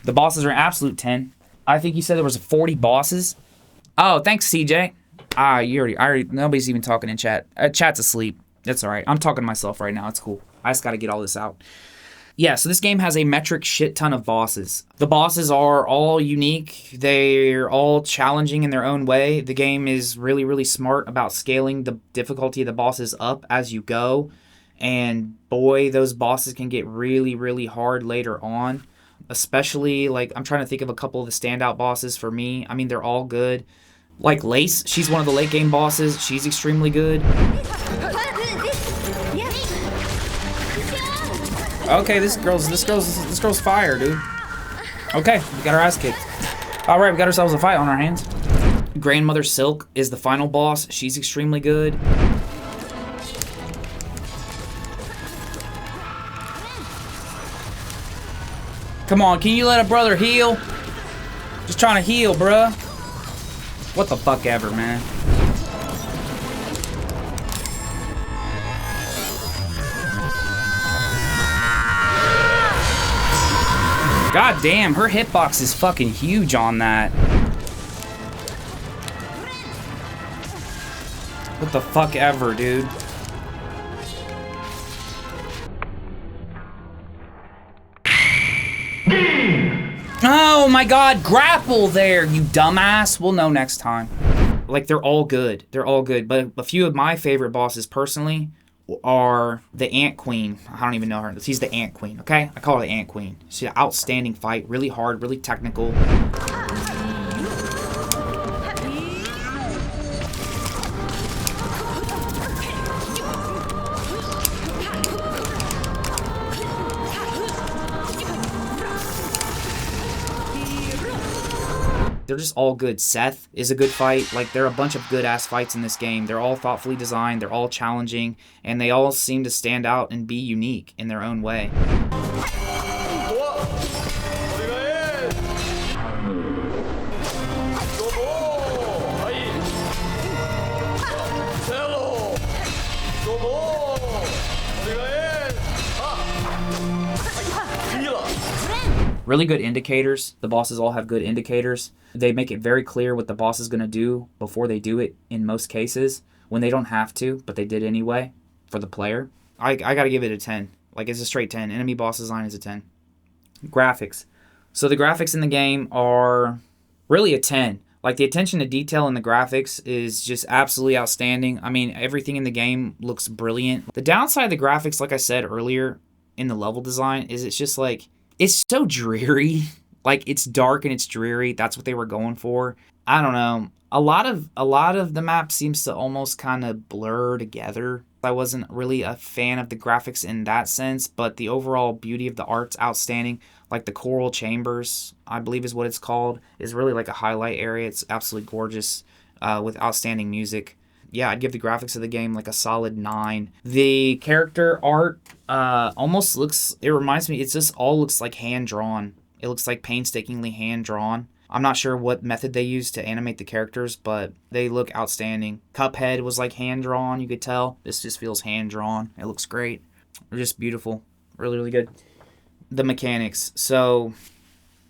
The bosses are an absolute 10. I think you said there was 40 bosses. Oh, thanks, CJ. You already, nobody's even talking in chat. Chat's asleep. That's all right. I'm talking to myself right now. It's cool. I just got to get all this out. Yeah, so this game has a metric shit ton of bosses. The bosses are all unique. They're all challenging in their own way. The game is really, really smart about scaling the difficulty of the bosses up as you go. And boy, those bosses can get really, really hard later on. Especially, like, I'm trying to think of a couple of the standout bosses for me. I mean, they're all good. Like Lace, she's one of the late game bosses. She's extremely good. Okay, this girl's fire, dude. Okay, we got our ass kicked. All right, we got ourselves a fight on our hands. Grandmother Silk is the final boss. She's extremely good. Come on, can you let a brother heal? Just trying to heal, bruh. What the fuck ever, man. God damn, her hitbox is fucking huge on that. What the fuck ever, dude. Oh my god, grapple there, you dumbass. We'll know next time. Like, they're all good. They're all good. But a few of my favorite bosses, personally, are the Ant Queen. I don't even know her. She's the Ant Queen, okay? I call her the Ant Queen. She's an outstanding fight. Really hard, really technical. They're just all good. Seth is a good fight. Like, there are a bunch of good-ass fights in this game. They're all thoughtfully designed. They're all challenging. And they all seem to stand out and be unique in their own way. Really good indicators. The bosses all have good indicators. They make it very clear what the boss is going to do before they do it in most cases, when they don't have to, but they did anyway for the player. I got to give it a 10. Like, it's a straight 10. Enemy boss design is a 10. Graphics. So the graphics in the game are really a 10. Like, the attention to detail in the graphics is just absolutely outstanding. I mean, everything in the game looks brilliant. The downside of the graphics, like I said earlier in the level design, is it's just like, it's so dreary. Like, it's dark and it's dreary. That's what they were going for. I don't know. A lot of the map seems to almost kind of blur together. I wasn't really a fan of the graphics in that sense, but the overall beauty of the art's outstanding. Like the coral chambers, I believe is what it's called, is really like a highlight area. It's absolutely gorgeous with outstanding music. Yeah, I'd give the graphics of the game like a solid 9. The character art almost looks, it reminds me, it just all looks like hand-drawn. It looks like painstakingly hand-drawn. I'm not sure what method they used to animate the characters, but they look outstanding. Cuphead was like hand-drawn, you could tell. This just feels hand-drawn. It looks great. They're just beautiful. Really, really good. The mechanics. So,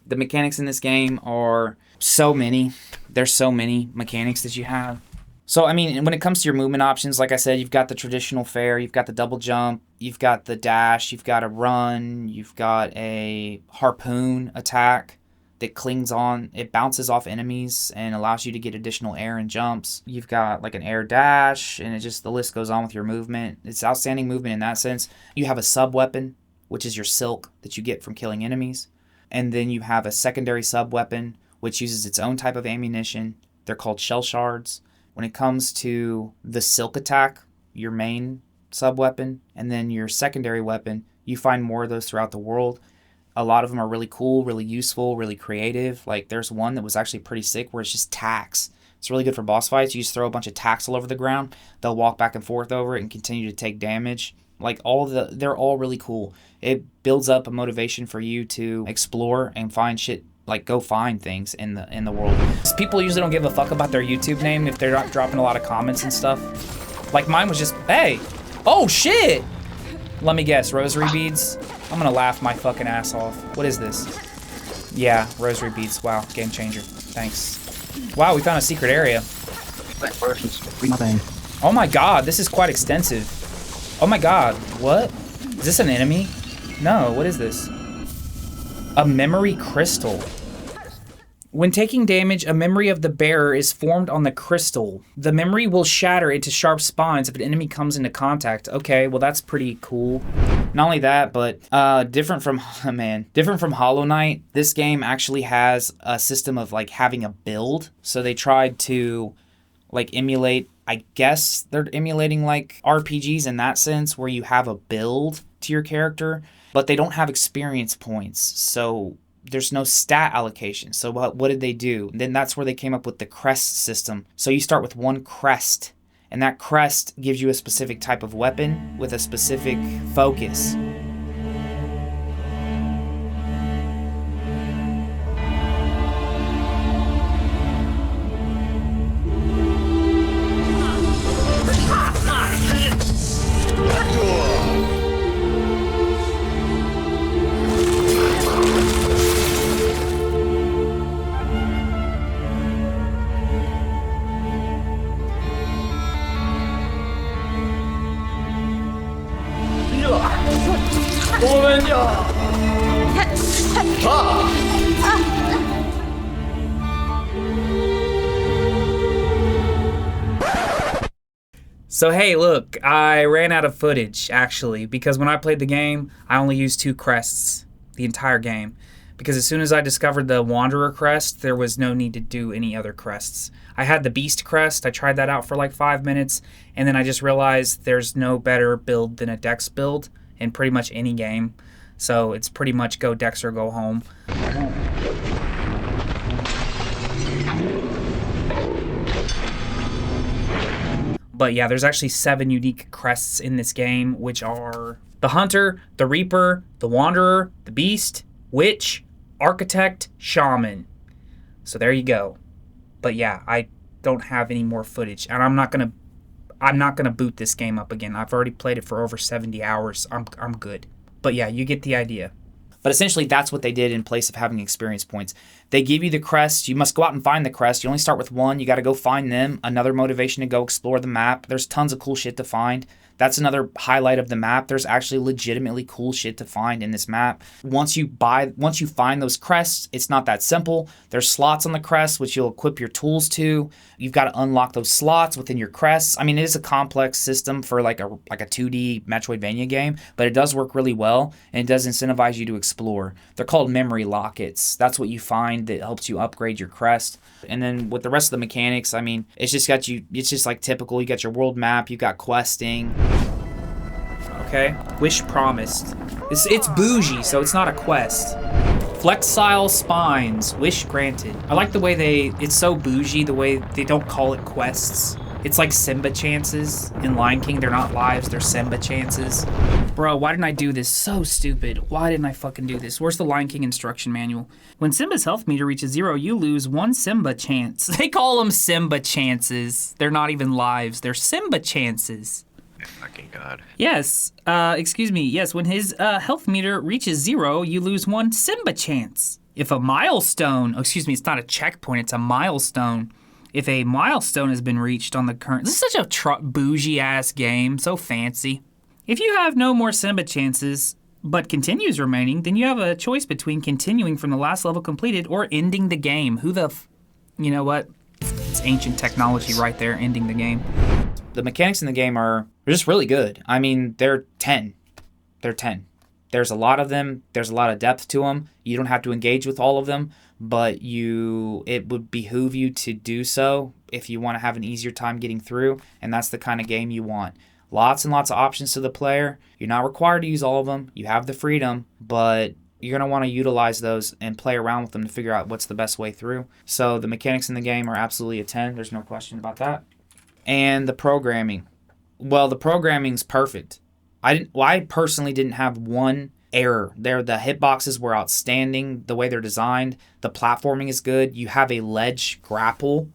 the mechanics in this game are so many. There's so many mechanics that you have. So, I mean, when it comes to your movement options, like I said, you've got the traditional fare, you've got the double jump, you've got the dash, you've got a run, you've got a harpoon attack that clings on, it bounces off enemies and allows you to get additional air and jumps. You've got like an air dash, and it just, the list goes on with your movement. It's outstanding movement in that sense. You have a sub-weapon, which is your silk that you get from killing enemies. And then you have a secondary sub-weapon, which uses its own type of ammunition. They're called shell shards. When it comes to the silk attack, your main sub-weapon, and then your secondary weapon, you find more of those throughout the world. A lot of them are really cool, really useful, really creative. Like there's one that was actually pretty sick where it's just tacks. It's really good for boss fights. You just throw a bunch of tacks all over the ground. They'll walk back and forth over it and continue to take damage. Like they're all really cool. It builds up a motivation for you to explore and find shit, like go find things in the world. People usually don't give a fuck about their YouTube name if they're not dropping a lot of comments and stuff. Like mine was just, hey, oh shit! Let me guess, rosary beads? I'm gonna laugh my fucking ass off. What is this? Yeah, rosary beads. Wow, game changer. Thanks. Wow, we found a secret area. Oh my god, this is quite extensive. Oh my god, what? Is this an enemy? No, what is this? A memory crystal. When taking damage, a memory of the bearer is formed on the crystal. The memory will shatter into sharp spines if an enemy comes into contact. Okay, well that's pretty cool. Not only that, but different from Hollow Knight, this game actually has a system of like having a build. So they tried to like emulate, I guess they're emulating like RPGs in that sense where you have a build to your character, but they don't have experience points. So there's no stat allocation. So what did they do? Then that's where they came up with the crest system. So you start with one crest, and that crest gives you a specific type of weapon with a specific focus. So hey, look, I ran out of footage, actually, because when I played the game, I only used 2 crests the entire game. Because as soon as I discovered the Wanderer crest, there was no need to do any other crests. I had the Beast crest, I tried that out for like 5 minutes, and then I just realized there's no better build than a Dex build in pretty much any game. So it's pretty much go Dex or go home. But yeah, there's actually 7 unique crests in this game, which are the Hunter, the Reaper, the Wanderer, the Beast, Witch, Architect, Shaman. So there you go. But yeah, I don't have any more footage, and I'm not gonna boot this game up again. I've already played it for over 70 hours. I'm good. But yeah, you get the idea. But essentially, that's what they did in place of having experience points. They give you the crest. You must go out and find the crest. You only start with 1. You got to go find them. Another motivation to go explore the map. There's tons of cool shit to find. That's another highlight of the map. There's actually legitimately cool shit to find in this map. Once you find those crests, it's not that simple. There's slots on the crest, which you'll equip your tools to. You've got to unlock those slots within your crests. I mean, it is a complex system for like a 2D Metroidvania game, but it does work really well, and it does incentivize you to explore. They're called memory lockets. That's what you find that helps you upgrade your crest. And then with the rest of the mechanics, I mean, it's just like typical. You got your world map, you got questing, Okay? Wish promised. It's bougie, so it's not a quest. Flexile spines, wish granted. I like the way it's so bougie, the way they don't call it quests. It's like Simba chances in Lion King. They're not lives, they're Simba chances. Bro, why didn't I do this? So stupid. Why didn't I fucking do this? Where's the Lion King instruction manual? When Simba's health meter reaches 0, you lose 1 Simba chance. They call them Simba chances. They're not even lives, they're Simba chances. Fucking God. Yes, excuse me. Yes, when his health meter reaches 0, you lose 1 Simba chance. If a milestone, excuse me, it's not a checkpoint, it's a milestone. If a milestone has been reached on the current, this is such a bougie ass game, so fancy. If you have no more Simba chances, but continues remaining, then you have a choice between continuing from the last level completed or ending the game. You know what? It's ancient technology right there, ending the game. The mechanics in the game are just really good. I mean, they're 10. They're 10. There's a lot of them. There's a lot of depth to them. You don't have to engage with all of them, but it would behoove you to do so if you want to have an easier time getting through, and that's the kind of game you want. Lots and lots of options to the player. You're not required to use all of them. You have the freedom, but you're going to want to utilize those and play around with them to figure out what's the best way through. So the mechanics in the game are absolutely a 10. There's no question about that. And the programming. Well, the programming's perfect. I personally didn't have one error. The hitboxes were outstanding, the way they're designed. The platforming is good. You have a ledge grapple,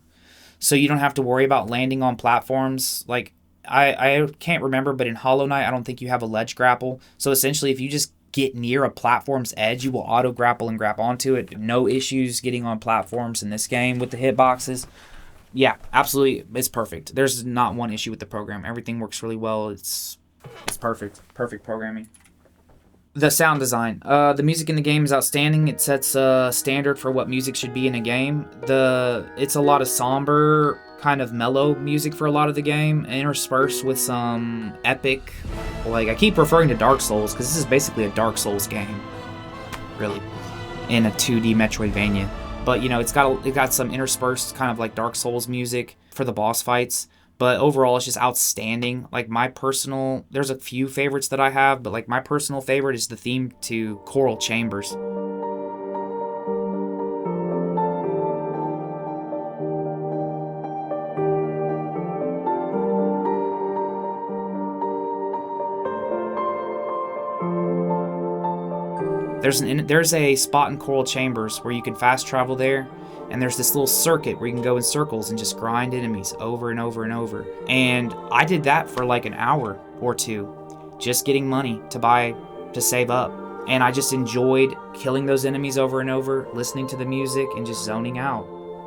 so you don't have to worry about landing on platforms. Like, I can't remember, but in Hollow Knight, I don't think you have a ledge grapple. So essentially, if you just get near a platform's edge, you will auto grapple and grab onto it. No issues getting on platforms in this game with the hitboxes. Yeah, absolutely, it's perfect. There's not one issue with the program. Everything works really well. It's perfect. Perfect programming. The sound design. The music in the game is outstanding. It sets a standard for what music should be in a game. It's a lot of somber, kind of mellow music for a lot of the game, interspersed with some epic, like, I keep referring to Dark Souls, because this is basically a Dark Souls game, really, in a 2D Metroidvania. But, it got some interspersed kind of like Dark Souls music for the boss fights. But overall, it's just outstanding. Like, there's a few favorites that I have, but like my personal favorite is the theme to Choral Chambers. There's a spot in Choral Chambers where you can fast travel there, and there's this little circuit where you can go in circles and just grind enemies over and over and over. And I did that for like an hour or two, just getting money to save up. And I just enjoyed killing those enemies over and over, listening to the music, and just zoning out.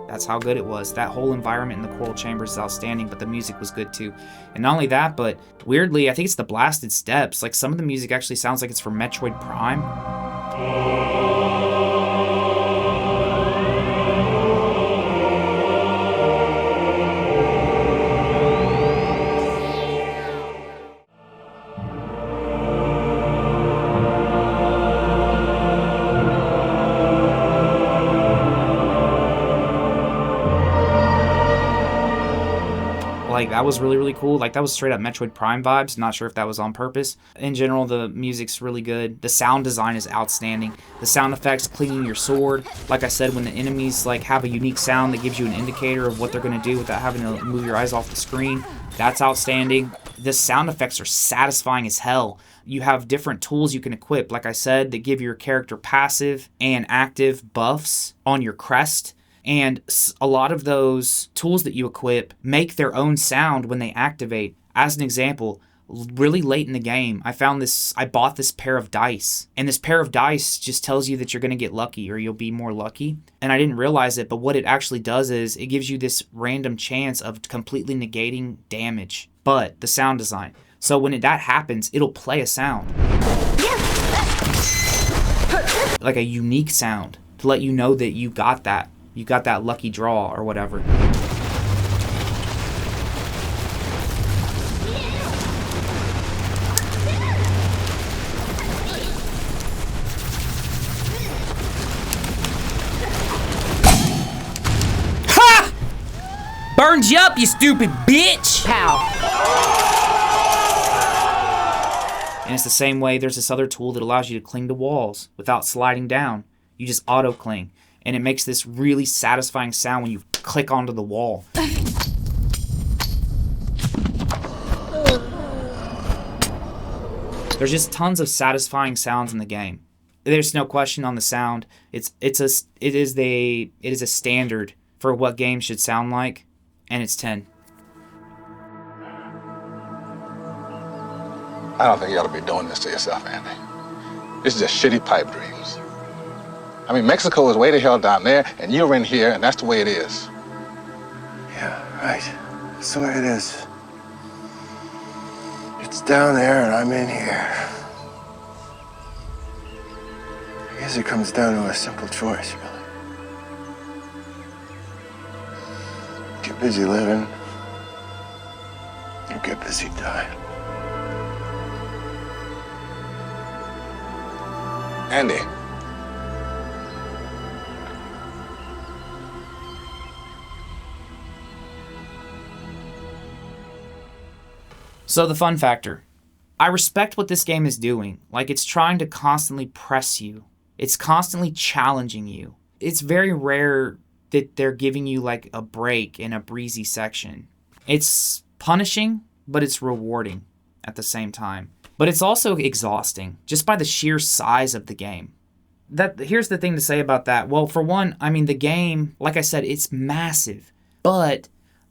That's how good it was. That whole environment in the Choral Chambers is outstanding, but the music was good too. And not only that, but weirdly, I think it's the Blasted Steps. Like, some of the music actually sounds like it's from Metroid Prime. Like, that was really, really cool. Like, that was straight up Metroid Prime vibes. Not sure if that was on purpose. In general, the music's really good. The sound design is outstanding. The sound effects, cleaning your sword. Like I said, when the enemies like have a unique sound that gives you an indicator of what they're going to do without having to move your eyes off the screen, that's outstanding. The sound effects are satisfying as hell. You have different tools you can equip, like I said, that give your character passive and active buffs on your crest. And a lot of those tools that you equip make their own sound when they activate. As an example, really late in the game, I bought this pair of dice. And this pair of dice just tells you that you're going to get lucky, or you'll be more lucky. And I didn't realize it, but what it actually does is it gives you this random chance of completely negating damage. But the sound design. So when that happens, it'll play a sound. Like a unique sound to let you know that you got that. You got that lucky draw or whatever. Ha! Burned you up, you stupid bitch! Pow. And it's the same way there's this other tool that allows you to cling to walls without sliding down. You just auto cling. And it makes this really satisfying sound when you click onto the wall. There's just tons of satisfying sounds in the game. There's no question on the sound. It is a standard for what games should sound like, and it's 10. I don't think you ought to be doing this to yourself, Andy. This is just shitty pipe dreams. I mean, Mexico is way the hell down there, and you're in here, and that's the way it is. Yeah, right. That's the way it is. It's down there and I'm in here. I guess it comes down to a simple choice, really. Get busy living, or get busy dying. Andy. So the fun factor. I respect what this game is doing. Like, it's trying to constantly press you. It's constantly challenging you. It's very rare that they're giving you like a break in a breezy section. It's punishing, but it's rewarding at the same time. But it's also exhausting, just by the sheer size of the game. Here's the thing to say about that. Well, for one, I mean, the game, like I said, it's massive. But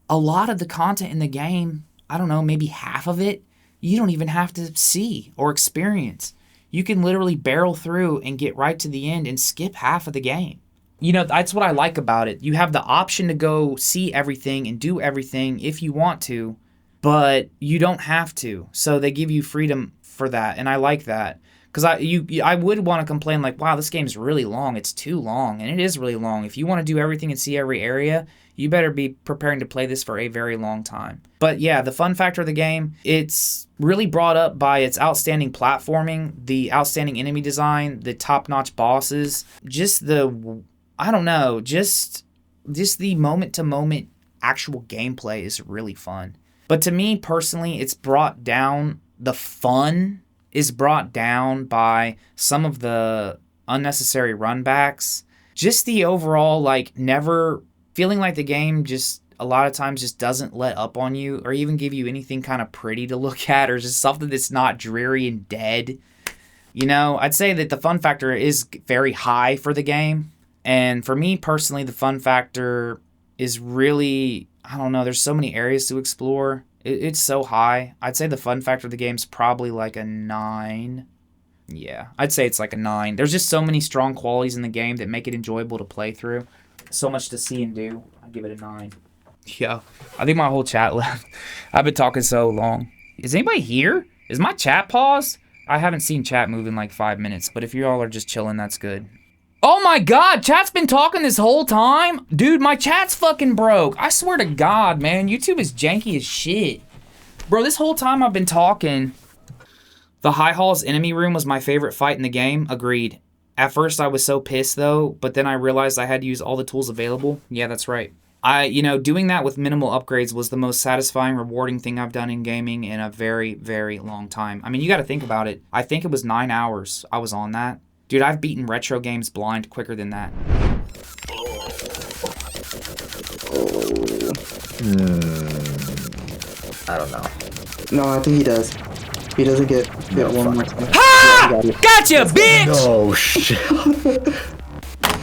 a lot of the content in the game, I don't know, maybe half of it, you don't even have to see or experience. You can literally barrel through and get right to the end and skip half of the game. You know, that's what I like about it. You have the option to go see everything and do everything if you want to, but you don't have to. So they give you freedom for that, and I like that. Because I would want to complain like, wow, this game's really long. It's too long, and it is really long. If you want to do everything and see every area, you better be preparing to play this for a very long time. But yeah, the fun factor of the game, it's really brought up by its outstanding platforming, the outstanding enemy design, the top-notch bosses, just the, I don't know, just the moment-to-moment actual gameplay is really fun. But to me, personally, it's brought down, the fun is brought down by some of the unnecessary runbacks. Just the overall, like, never feeling like the game just a lot of times just doesn't let up on you or even give you anything kind of pretty to look at or just something that's not dreary and dead. You know, I'd say that the fun factor is very high for the game. And for me personally, the fun factor is really, I don't know, there's so many areas to explore. It's so high. I'd say the fun factor of the game's probably like a 9. Yeah, I'd say it's like a 9. There's just so many strong qualities in the game that make it enjoyable to play through. So much to see and do. I'd give it a 9. Yeah, I think my whole chat left. I've been talking so long. Is anybody here? Is my chat paused? I haven't seen chat move in like 5 minutes, but if you all are just chilling, that's good. Oh my god, chat's been talking this whole time? Dude, my chat's fucking broke. I swear to God, man, YouTube is janky as shit. Bro, this whole time I've been talking. The High Hall's enemy room was my favorite fight in the game. Agreed. At first I was so pissed though, but then I realized I had to use all the tools available. Yeah, that's right. Doing that with minimal upgrades was the most satisfying, rewarding thing I've done in gaming in a very, very long time. I mean, you gotta think about it. I think it was 9 hours I was on that. Dude, I've beaten retro games blind quicker than that. I don't know. No, I think he does. He doesn't get one more time. Ha! Gotcha, bitch! No shit.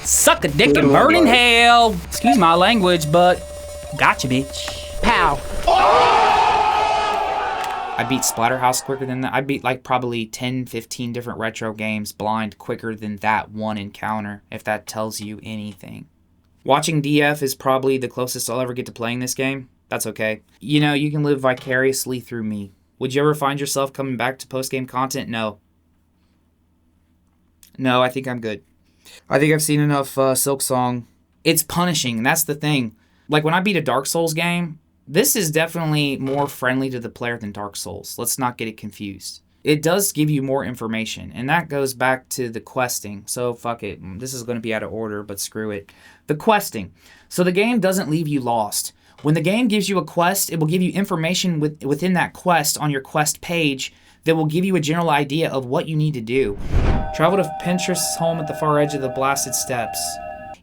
Suck a dick and burn in hell. Excuse my language, but gotcha, bitch. Pow. I beat Splatterhouse quicker than that. I beat like probably 10, 15 different retro games blind quicker than that one encounter, if that tells you anything. Watching DF is probably the closest I'll ever get to playing this game. That's okay. You know, you can live vicariously through me. Would you ever find yourself coming back to post-game content? No. No, I think I'm good. I think I've seen enough Silksong. It's punishing, that's the thing. Like when I beat a Dark Souls game, this is definitely more friendly to the player than Dark Souls. Let's not get it confused. It does give you more information, and that goes back to the questing. So fuck it. This is going to be out of order, but screw it. The questing. So the game doesn't leave you lost. When the game gives you a quest, it will give you information within that quest on your quest page that will give you a general idea of what you need to do. Travel to Pinterest's home at the far edge of the blasted steppes.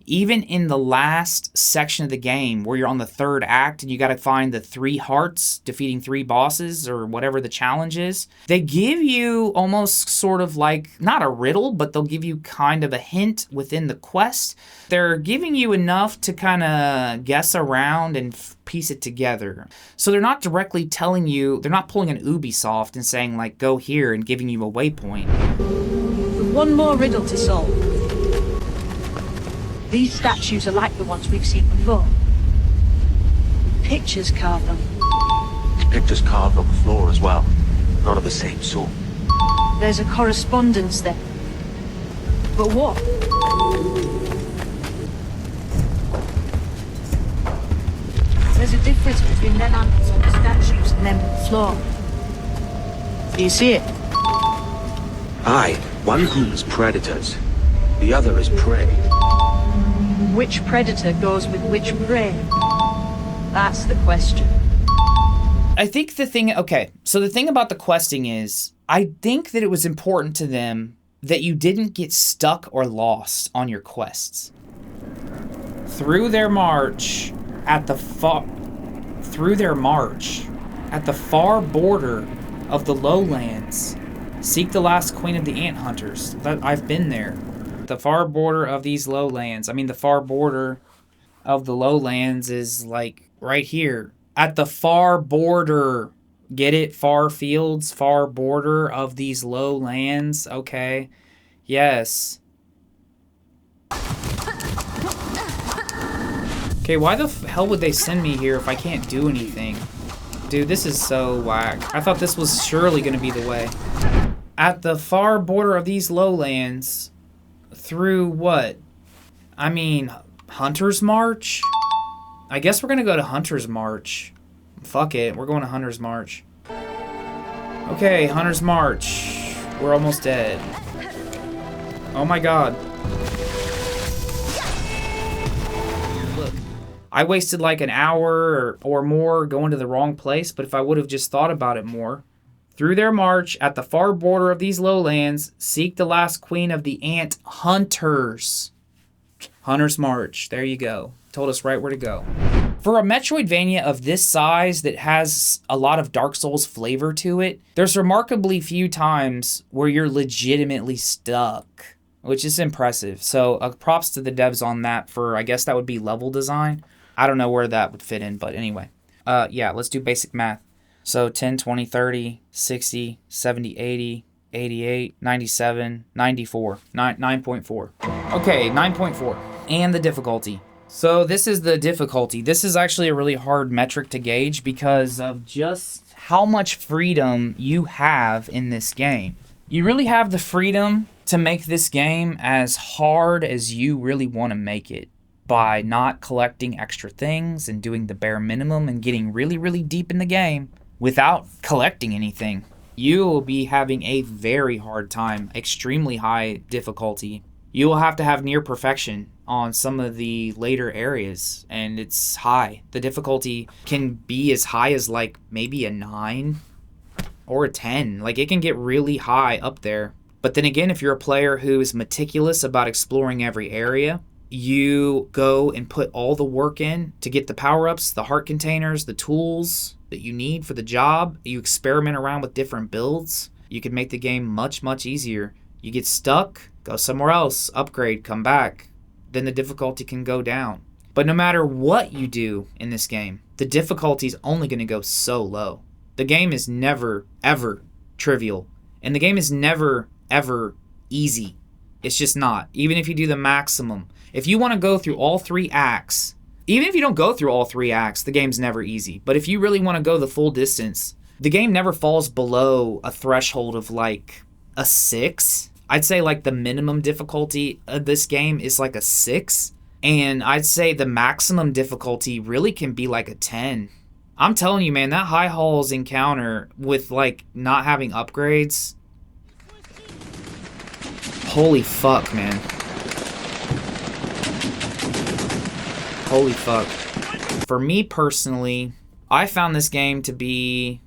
Even in the last section of the game where you're on the third act and you got to find the 3 hearts, defeating 3 bosses or whatever the challenge is, they give you almost sort of like, not a riddle, but they'll give you kind of a hint within the quest. They're giving you enough to kind of guess around and piece it together. So they're not directly telling you, they're not pulling an Ubisoft and saying like, go here and giving you a waypoint. One more riddle to solve. These statues are like the ones we've seen before. Pictures carved on them. There's pictures carved on the floor as well. None of the same sort. There's a correspondence there. But what? There's a difference between them animals on the statues and them on the floor. Do you see it? Aye, one who's predators. The other is prey. Which predator goes with which prey? That's the question. I think the thing, okay, so the thing about the questing is, I think that it was important to them that you didn't get stuck or lost on your quests. Through their march at the far border of the lowlands, seek the last queen of the ant hunters. I've been there. The far border of these lowlands. I mean, the far border of the lowlands is like right here. At the far border. Get it? Far fields, far border of these lowlands. Okay. Yes. Okay, why the hell would they send me here if I can't do anything? Dude, this is so whack. I thought this was surely going to be the way. At the far border of these lowlands... Through what? I mean, Hunter's March? I guess we're gonna go to Hunter's March. Fuck it, we're going to Hunter's March. Okay, Hunter's March. We're almost dead. Oh my god. Look, I wasted like an hour or more going to the wrong place, but if I would have just thought about it more. Through their march, at the far border of these lowlands, seek the last queen of the ant hunters. Hunter's March. There you go. Told us right where to go. For a Metroidvania of this size that has a lot of Dark Souls flavor to it, there's remarkably few times where you're legitimately stuck, which is impressive. So props to the devs on that for, I guess that would be level design. I don't know where that would fit in, but anyway. Yeah, let's do basic math. So 10, 20, 30, 60, 70, 80, 88, 97, 94, 9.4. Okay, 9.4. And the difficulty. So this is the difficulty. This is actually a really hard metric to gauge because of just how much freedom you have in this game. You really have the freedom to make this game as hard as you really want to make it by not collecting extra things and doing the bare minimum and getting really, really deep in the game. Without collecting anything, you will be having a very hard time, extremely high difficulty. You will have to have near perfection on some of the later areas, and it's high. The difficulty can be as high as like maybe a 9 or a 10. Like it can get really high up there. But then again, if you're a player who is meticulous about exploring every area, you go and put all the work in to get the power-ups, the heart containers, the tools that you need for the job. You experiment around with different builds. You can make the game much, much easier. You get stuck, go somewhere else, upgrade, come back. Then the difficulty can go down. But no matter what you do in this game, the difficulty is only going to go so low. The game is never, ever trivial. And the game is never, ever easy. It's just not. Even if you do the maximum. If you want to go through all 3 acts, even if you don't go through all 3 acts, the game's never easy. But if you really want to go the full distance, the game never falls below a threshold of like a 6. I'd say like the minimum difficulty of this game is like a 6. And I'd say the maximum difficulty really can be like a 10. I'm telling you, man, that High Halls encounter with like not having upgrades. Holy fuck, man. Holy fuck. For me personally, I found this game to be...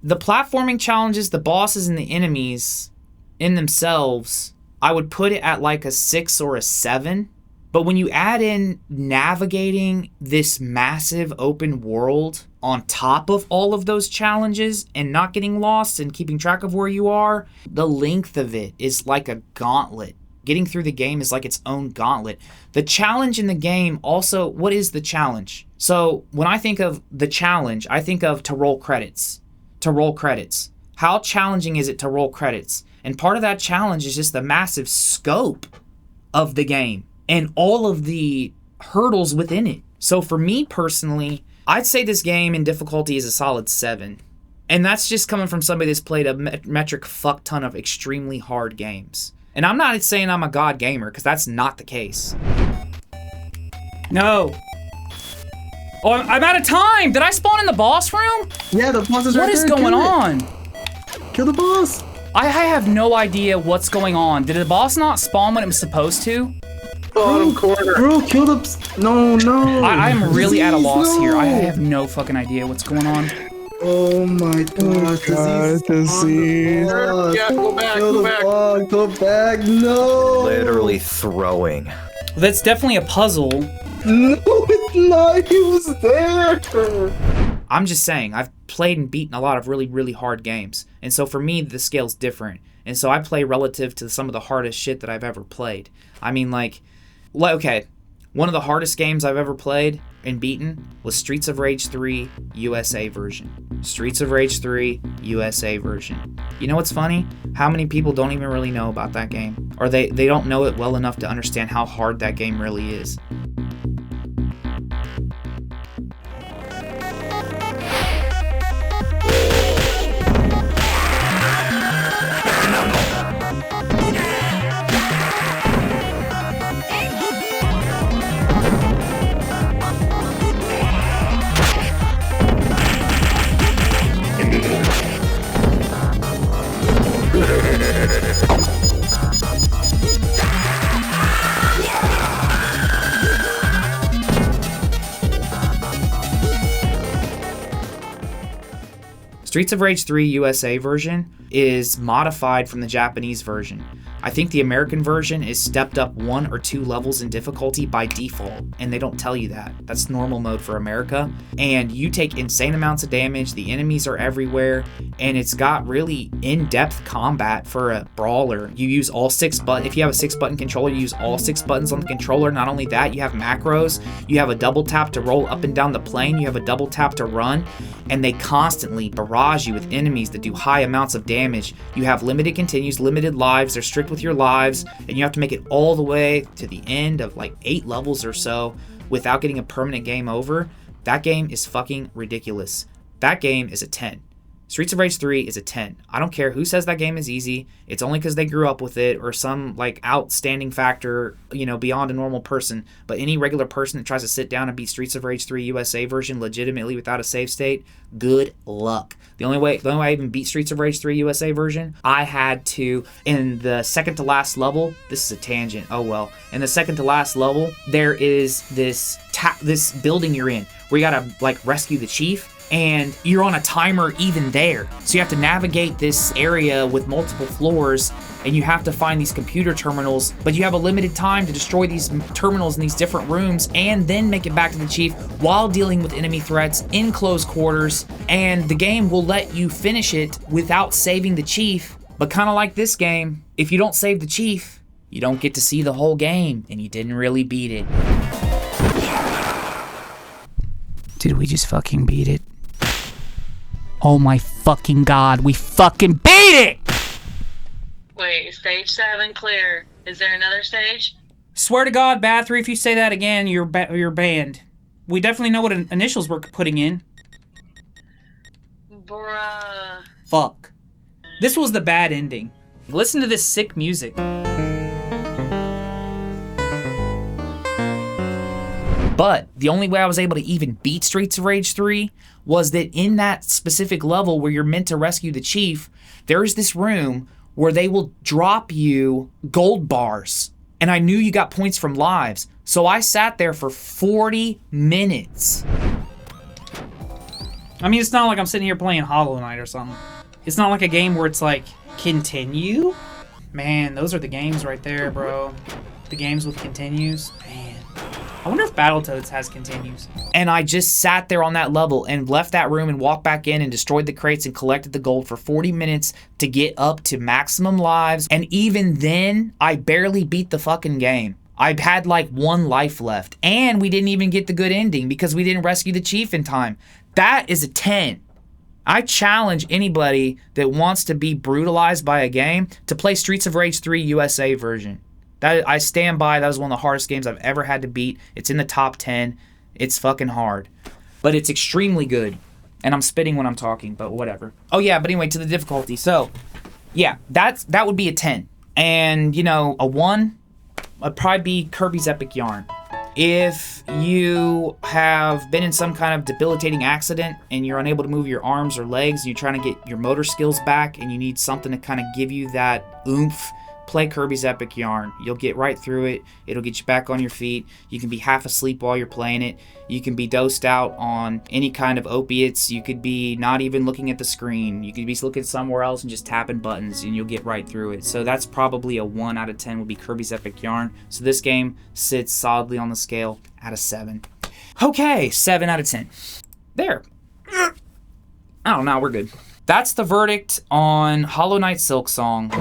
The platforming challenges, the bosses, and the enemies in themselves, I would put it at like a 6 or a 7. But when you add in navigating this massive open world on top of all of those challenges and not getting lost and keeping track of where you are, the length of it is like a gauntlet. Getting through the game is like its own gauntlet. The challenge in the game also, what is the challenge? So when I think of the challenge, I think of to roll credits. To roll credits. How challenging is it to roll credits? And part of that challenge is just the massive scope of the game and all of the hurdles within it. So for me personally, I'd say this game in difficulty is a solid 7. And that's just coming from somebody that's played a metric fuck ton of extremely hard games. And I'm not saying I'm a god gamer, because that's not the case. No. Oh, I'm out of time! Did I spawn in the boss room? Yeah, the boss is right there. What is going on? Kill the boss. I have no idea what's going on. Did the boss not spawn when it was supposed to? Bottom corner. Bro, kill the... No. I'm really at a loss here. I have no fucking idea what's going on. Oh my god, disease. Yeah, go back, Go back, no. Literally throwing. That's definitely a puzzle. No, it's not. He was there. I'm just saying, I've played and beaten a lot of really, really hard games. And so for me, the scale's different. And so I play relative to some of the hardest shit that I've ever played. I mean, like, okay, one of the hardest games I've ever played and beaten was Streets of Rage 3 USA version. Streets of Rage 3 USA version. You know what's funny? How many people don't even really know about that game? Or they don't know it well enough to understand how hard that game really is. Streets of Rage 3 USA version is modified from the Japanese version. I think the American version is stepped up 1 or 2 levels in difficulty by default, and they don't tell you that. That's normal mode for America. And you take insane amounts of damage, the enemies are everywhere, and it's got really in-depth combat for a brawler. You use all 6 buttons. If you have a 6-button controller, you use all 6 buttons on the controller. Not only that, you have macros, you have a double tap to roll up and down the plane, you have a double tap to run, and they constantly barrage you with enemies that do high amounts of damage. You have limited continues, limited lives, they're strict with your lives, and you have to make it all the way to the end of like 8 levels or so without getting a permanent game over. That game is fucking ridiculous. That game is a 10. Streets of Rage 3 is a 10. I don't care who says that game is easy. It's only because they grew up with it or some like outstanding factor, you know, beyond a normal person. But any regular person that tries to sit down and beat Streets of Rage 3 USA version legitimately without a save state, good luck. The only way I even beat Streets of Rage 3 USA version, I had to, in the second to last level, this is a tangent, oh well. In the second to last level, there is this building you're in where you gotta like rescue the chief. And you're on a timer even there. So you have to navigate this area with multiple floors, and you have to find these computer terminals, but you have a limited time to destroy these terminals in these different rooms and then make it back to the chief while dealing with enemy threats in close quarters. And the game will let you finish it without saving the chief. But kind of like this game, if you don't save the chief, you don't get to see the whole game, and you didn't really beat it. Did we just fucking beat it? Oh my fucking god, we fucking beat it! Wait, stage 7 clear. Is there another stage? Swear to God, Bathory, if you say that again, you're banned. We definitely know what initials we're putting in. Bruh. Fuck. This was the bad ending. Listen to this sick music. But the only way I was able to even beat Streets of Rage 3 was that in that specific level where you're meant to rescue the chief, there's this room where they will drop you gold bars And I knew you got points from lives. So I sat there for 40 minutes. I mean, it's not like I'm sitting here playing Hollow Knight or something. It's not like a game where it's like, continue? Man, those are the games right there, bro. The games with continues. Man. I wonder if Battletoads has continues. And I just sat there on that level and left that room and walked back in and destroyed the crates and collected the gold for 40 minutes to get up to maximum lives. And even then, I barely beat the fucking game. I had like 1 life left. And we didn't even get the good ending because we didn't rescue the chief in time. That is a 10. I challenge anybody that wants to be brutalized by a game to play Streets of Rage 3 USA version. That I stand by. That was one of the hardest games I've ever had to beat. It's in the top 10. It's fucking hard. But it's extremely good. And I'm spitting when I'm talking, but whatever. Oh yeah, but anyway, to the difficulty. So, yeah, that would be a 10. And, you know, a 1 would probably be Kirby's Epic Yarn. If you have been in some kind of debilitating accident and you're unable to move your arms or legs and you're trying to get your motor skills back and you need something to kind of give you that oomph, play Kirby's Epic Yarn. You'll get right through it. It'll get you back on your feet. You can be half asleep while you're playing it. You can be dosed out on any kind of opiates. You could be not even looking at the screen. You could be looking somewhere else and just tapping buttons and you'll get right through it. So that's probably a 1 out of 10 would be Kirby's Epic Yarn. So this game sits solidly on the scale at a 7. Okay, 7 out of 10. There. Oh, no, we're good. That's the verdict on Hollow Knight Silksong.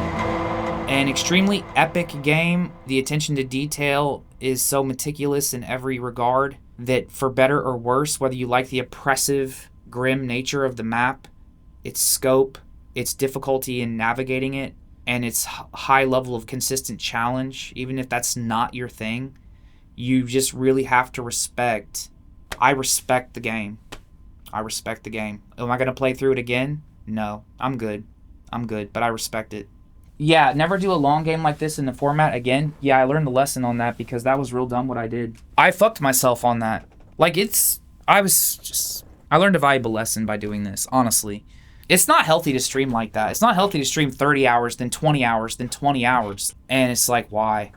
An extremely epic game. The attention to detail is so meticulous in every regard that for better or worse, whether you like the oppressive, grim nature of the map, its scope, its difficulty in navigating it, and its high level of consistent challenge, even if that's not your thing, you just really have to respect. I respect the game. I respect the game. Am I going to play through it again? No. I'm good. But I respect it. Yeah, never do a long game like this in the format again. Yeah, I learned the lesson on that because that was real dumb what I did. I fucked myself on that. Like, I learned a valuable lesson by doing this, honestly. It's not healthy to stream like that. It's not healthy to stream 30 hours, then 20 hours, then 20 hours. And it's like, why?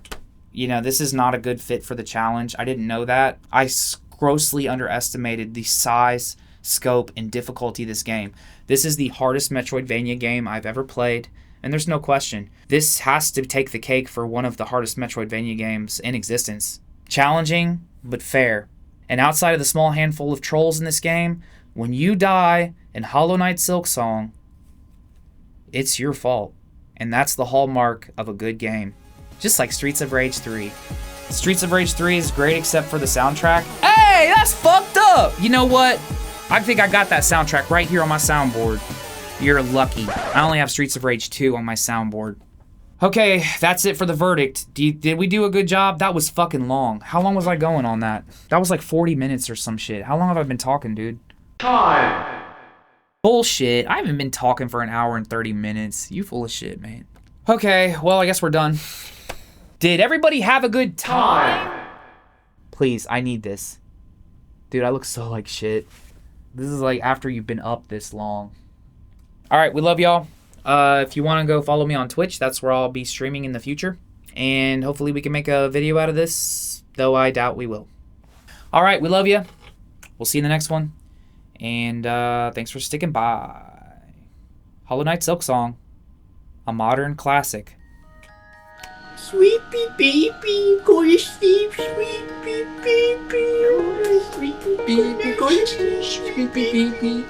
You know, this is not a good fit for the challenge. I didn't know that. I grossly underestimated the size, scope, and difficulty of this game. This is the hardest Metroidvania game I've ever played. And there's no question. This has to take the cake for one of the hardest Metroidvania games in existence. Challenging, but fair. And outside of the small handful of trolls in this game, when you die in Hollow Knight Silksong, it's your fault. And that's the hallmark of a good game. Just like Streets of Rage 3. Streets of Rage 3 is great except for the soundtrack. Hey, that's fucked up! You know what? I think I got that soundtrack right here on my soundboard. You're lucky. I only have Streets of Rage 2 on my soundboard. Okay, that's it for the verdict. Did we do a good job? That was fucking long. How long was I going on that? That was like 40 minutes or some shit. How long have I been talking, dude? Time. Bullshit. I haven't been talking for an hour and 30 minutes. You full of shit, man. Okay, well, I guess we're done. Did everybody have a good time? Please, I need this. Dude, I look so like shit. This is like after you've been up this long. Alright, we love y'all. If you want to go follow me on Twitch, that's where I'll be streaming in the future. And hopefully we can make a video out of this, though I doubt we will. Alright, we love you. We'll see you in the next one. And thanks for sticking by. Hollow Knight Silksong. A modern classic. Sweepy baby, go to sleep, sweepy baby, sweepy baby, go to sleep, sweepy baby.